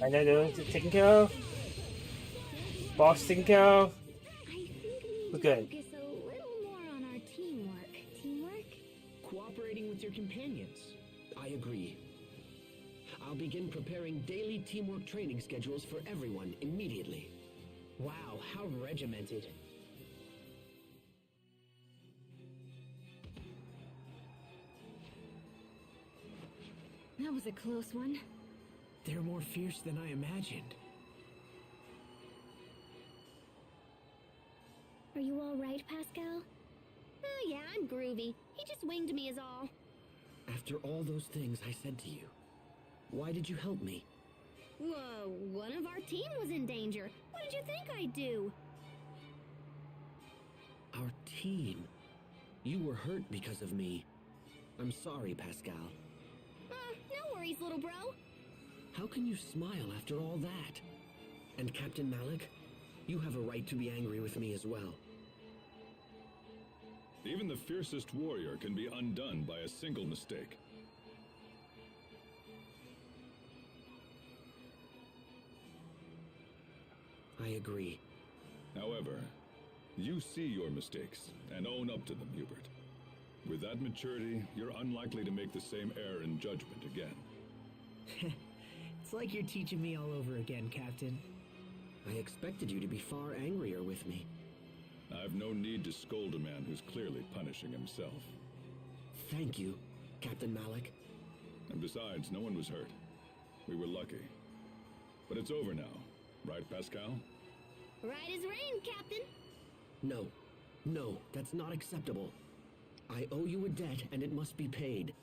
I know those are taken care of. Boss taken care of. I think we We're need good. to focus a little more on our teamwork. Teamwork? Cooperating with your companions. I agree. I'll begin preparing daily teamwork training schedules for everyone immediately. Wow, how regimented. That was a close one. They're more fierce than I imagined. Are you all right, Pascal? Oh yeah, I'm groovy. He just winged me is all. After all those things I said to you, why did you help me? Whoa, one of our team was in danger. What did you think I'd do? Our team? You were hurt because of me. I'm sorry, Pascal. No worries, little bro. How can you smile after all that? And Captain Malik, you have a right to be angry with me as well. Even the fiercest warrior can be undone by a single mistake. I agree. However, you see your mistakes and own up to them, Hubert. With that maturity, you're unlikely to make the same error in judgment again. It's like you're teaching me all over again, Captain. I expected you to be far angrier with me. I've no need to scold a man who's clearly punishing himself. Thank you, Captain Malik. And besides, no one was hurt. We were lucky. But it's over now, right, Pascal? Right as rain, Captain. No, that's not acceptable. I owe you a debt, and it must be paid.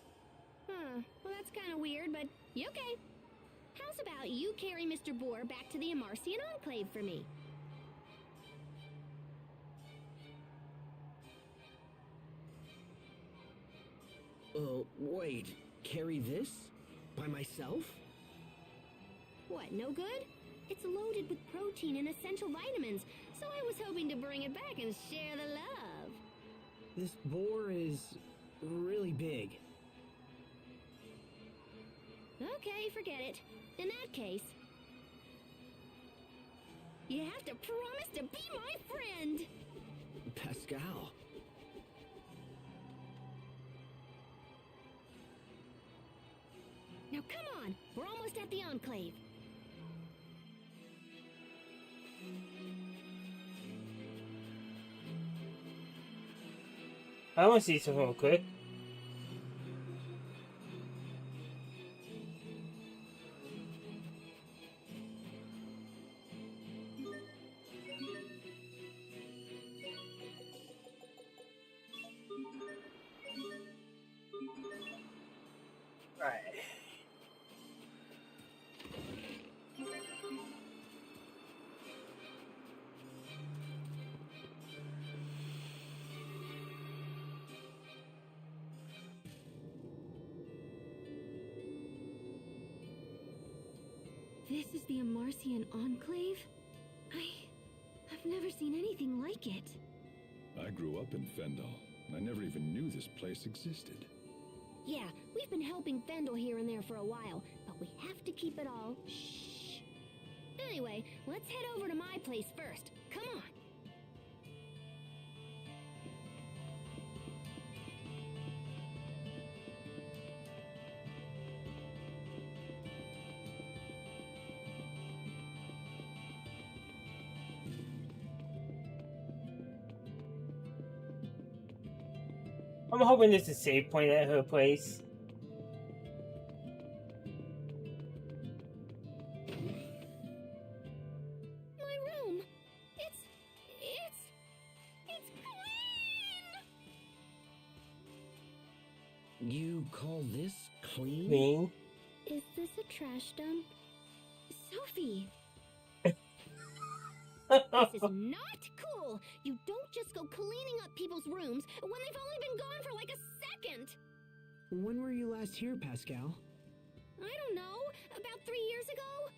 Huh. Well, that's kind of weird, but you okay. How's about you carry Mr. Boar back to the Amarcian Enclave for me? Wait. Carry this? By myself? What, no good? It's loaded with protein and essential vitamins, so I was hoping to bring it back and share the love. This boar is really big. Okay, forget it. In that case, you have to promise to be my friend. Pascal. Now come on, we're almost at the Enclave. I want to see something real quick. Right. This is the Amarcian Enclave? I've never seen anything like it. I grew up in Fendel, and I never even knew this place existed. Yeah, we've been helping Fendel here and there for a while, but we have to keep it all shh. Anyway, let's head over to my place first. Come on. I'm hoping there's a save point at her place. My room. It's clean. You call this clean? Clean. Is this a trash dump? Sophie! This is not cool. You don't just go cleaning up people's rooms when they've only been gone for like a second. When were you last here, Pascal? I don't know. About 3 years ago?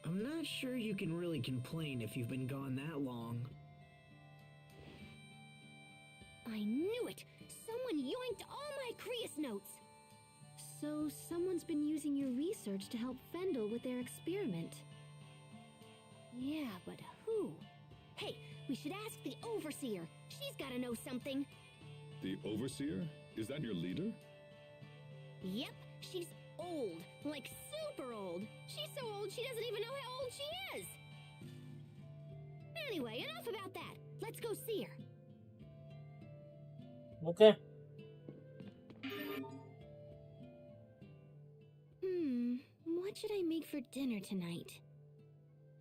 I'm not sure you can really complain if you've been gone that long. I knew it. Someone yoinked all my Creus notes. So someone's been using your research to help Fendel with their experiment. Yeah, but who? Hey, we should ask the Overseer. She's gotta know something. The Overseer? Is that your leader? Yep, she's old. Like super old. She's so old she doesn't even know how old she is. Anyway, enough about that. Let's go see her. Okay. What should I make for dinner tonight?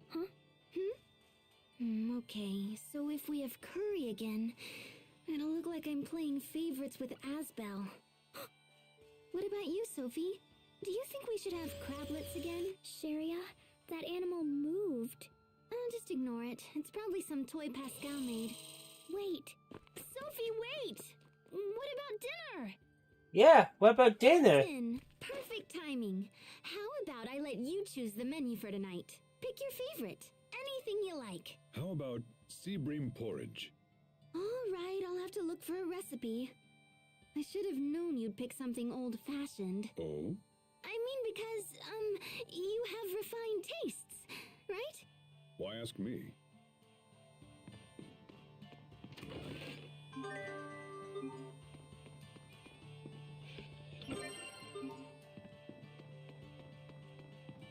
Huh? Okay, so if we have curry again, it'll look like I'm playing favorites with Asbel. What about you, Sophie? Do you think we should have crablets again? Sharia, that animal moved. Just ignore it. It's probably some toy Pascal made. Wait. Sophie, wait! What about dinner? Yeah, what about dinner? Perfect timing. How about I let you choose the menu for tonight? Pick your favorite. Anything you like. How about sea bream porridge? All right, I'll have to look for a recipe. I should have known you'd pick something old-fashioned. Oh? I mean because, you have refined tastes, right? Why ask me?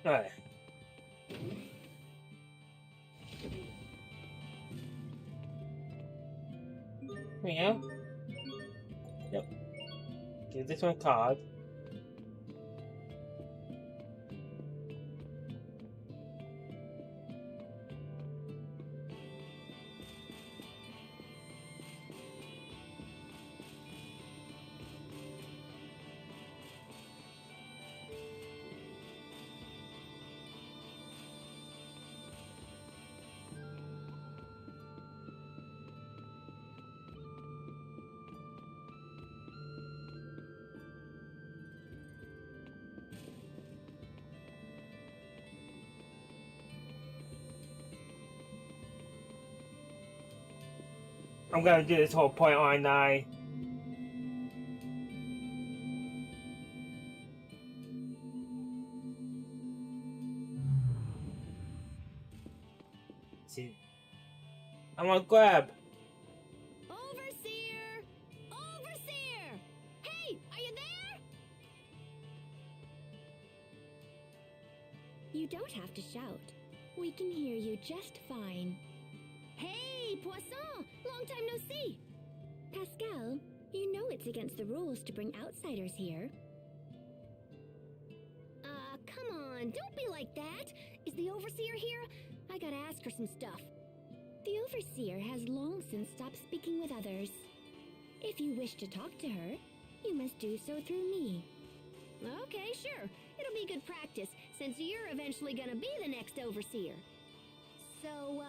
Alright. Yeah. Yep. Give this one a card. I'm gonna do this whole point, aren't I? See, I'm gonna grab. Overseer! Overseer! Hey, are you there? You don't have to shout. We can hear you just fine. Hey, Poisson! Long time no see! Pascal, you know it's against the rules to bring outsiders here. Come on, don't be like that! Is the Overseer here? I gotta ask her some stuff. The Overseer has long since stopped speaking with others. If you wish to talk to her, you must do so through me. Okay, sure. It'll be good practice, since you're eventually gonna be the next Overseer. So,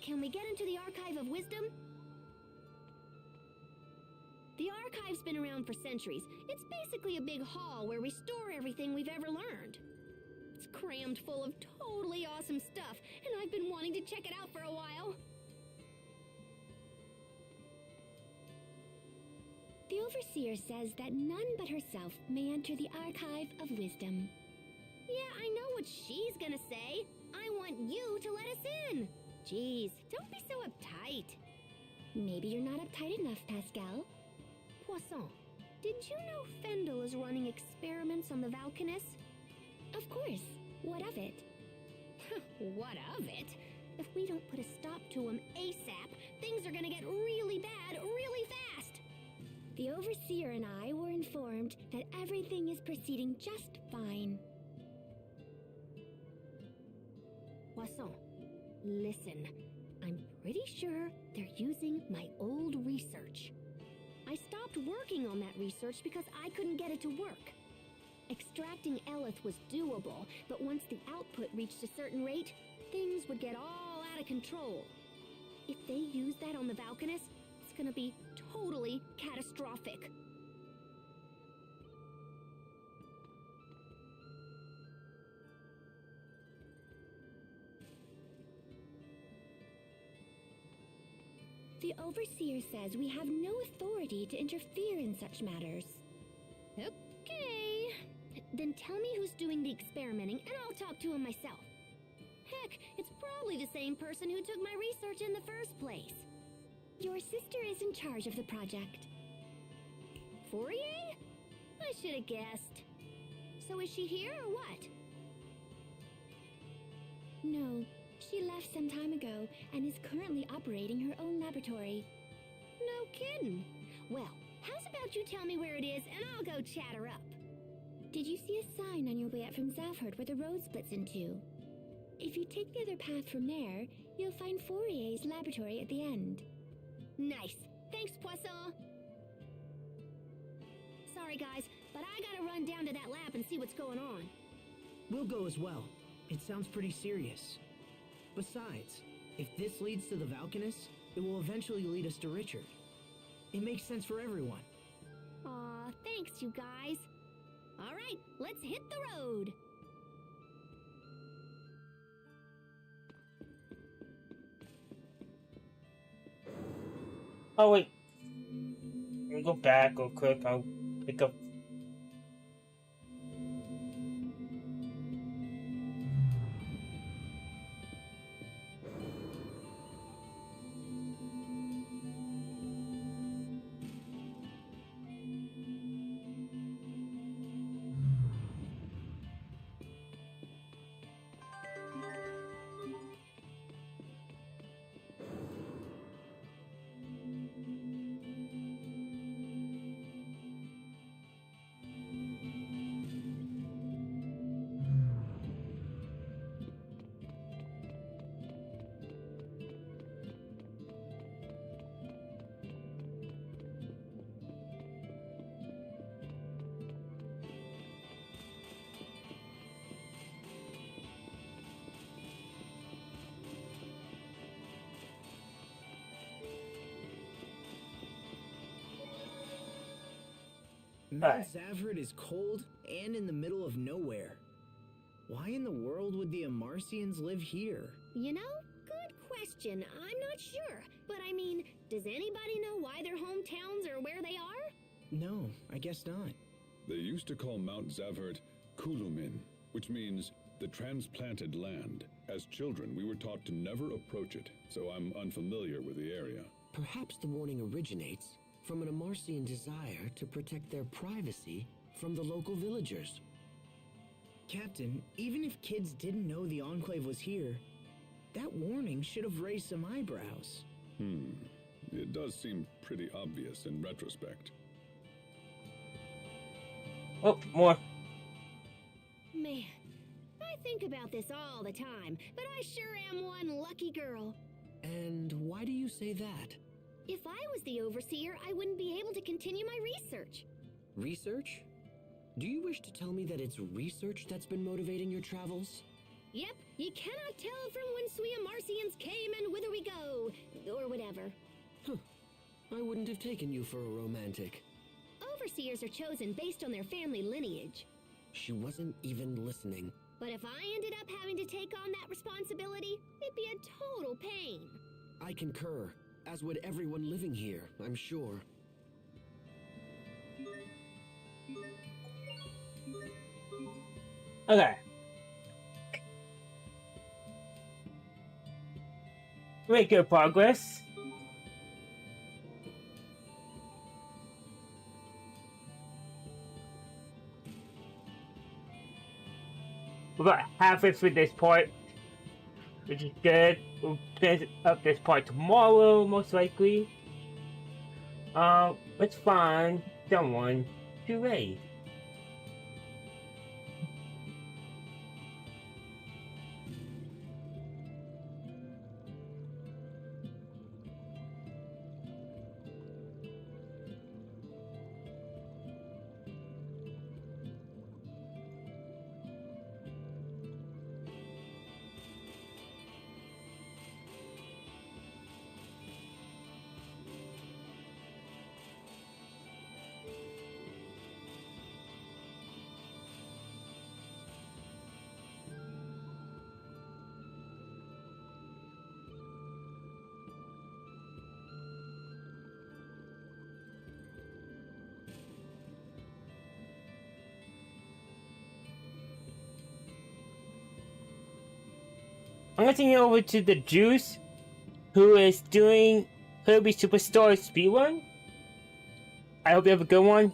can we get into the Archive of Wisdom? The Archive's been around for centuries. It's basically a big hall where we store everything we've ever learned. It's crammed full of totally awesome stuff, and I've been wanting to check it out for a while. The Overseer says that none but herself may enter the Archive of Wisdom. Yeah, I know what she's gonna say. I want you to let us in. Jeez, don't be so uptight. Maybe you're not uptight enough, Pascal. Poisson, did you know Fendel is running experiments on the Valkanus? Of course. What of it? What of it? If we don't put a stop to him ASAP, things are gonna get really bad really fast. The Overseer and I were informed that everything is proceeding just fine. Poisson, listen. I'm pretty sure they're using my old research. I stopped working on that research because I couldn't get it to work. Extracting Elith was doable, but once the output reached a certain rate, things would get all out of control. If they use that on the Valkanus, it's gonna be totally catastrophic. The Overseer says we have no authority to interfere in such matters. Okay. Then tell me who's doing the experimenting, and I'll talk to him myself. Heck, it's probably the same person who took my research in the first place. Your sister is in charge of the project. Fourier? I should have guessed. So is she here or what? No, she left some time ago and is currently operating her own laboratory. No kidding. Well, how's about you tell me where it is and I'll go chat her up? Did you see a sign on your way out from Zafherd where the road splits in two? If you take the other path from there, you'll find Fourier's laboratory at the end. Nice. Thanks, Poisson. Sorry, guys, but I gotta run down to that lab and see what's going on. We'll go as well. It sounds pretty serious. Besides, if this leads to the Valkanus, it will eventually lead us to Richard. It makes sense for everyone. Aw, thanks, you guys. All right, let's hit the road. Oh wait, let me go back real quick. I'll pick up. Mount Zavhert is cold and in the middle of nowhere. Why in the world would the Amarcians live here? You know, good question. I'm not sure. But I mean, does anybody know why their hometowns are where they are? No, I guess not. They used to call Mount Zavhert Kulumin, which means the transplanted land. As children, we were taught to never approach it, so I'm unfamiliar with the area. Perhaps the warning originates from an Amarcian desire to protect their privacy from the local villagers. Captain, even if kids didn't know the Enclave was here, that warning should have raised some eyebrows. It does seem pretty obvious in retrospect. Oh, more. Man, I think about this all the time, but I sure am one lucky girl. And why do you say that? If I was the overseer, I wouldn't be able to continue my research. Research? Do you wish to tell me that it's research that's been motivating your travels? Yep, you cannot tell from whence we Amarcians came and whither we go, or whatever. Huh. I wouldn't have taken you for a romantic. Overseers are chosen based on their family lineage. She wasn't even listening. But if I ended up having to take on that responsibility, it'd be a total pain. I concur, as would everyone living here, I'm sure. Okay. Make good progress. We're about halfway through this part, which is good. We'll finish up this part tomorrow, most likely. Let's find someone to raid. I'm gonna turn you over to the Juice, who is doing Kirby Superstar Speedrun. I hope you have a good one.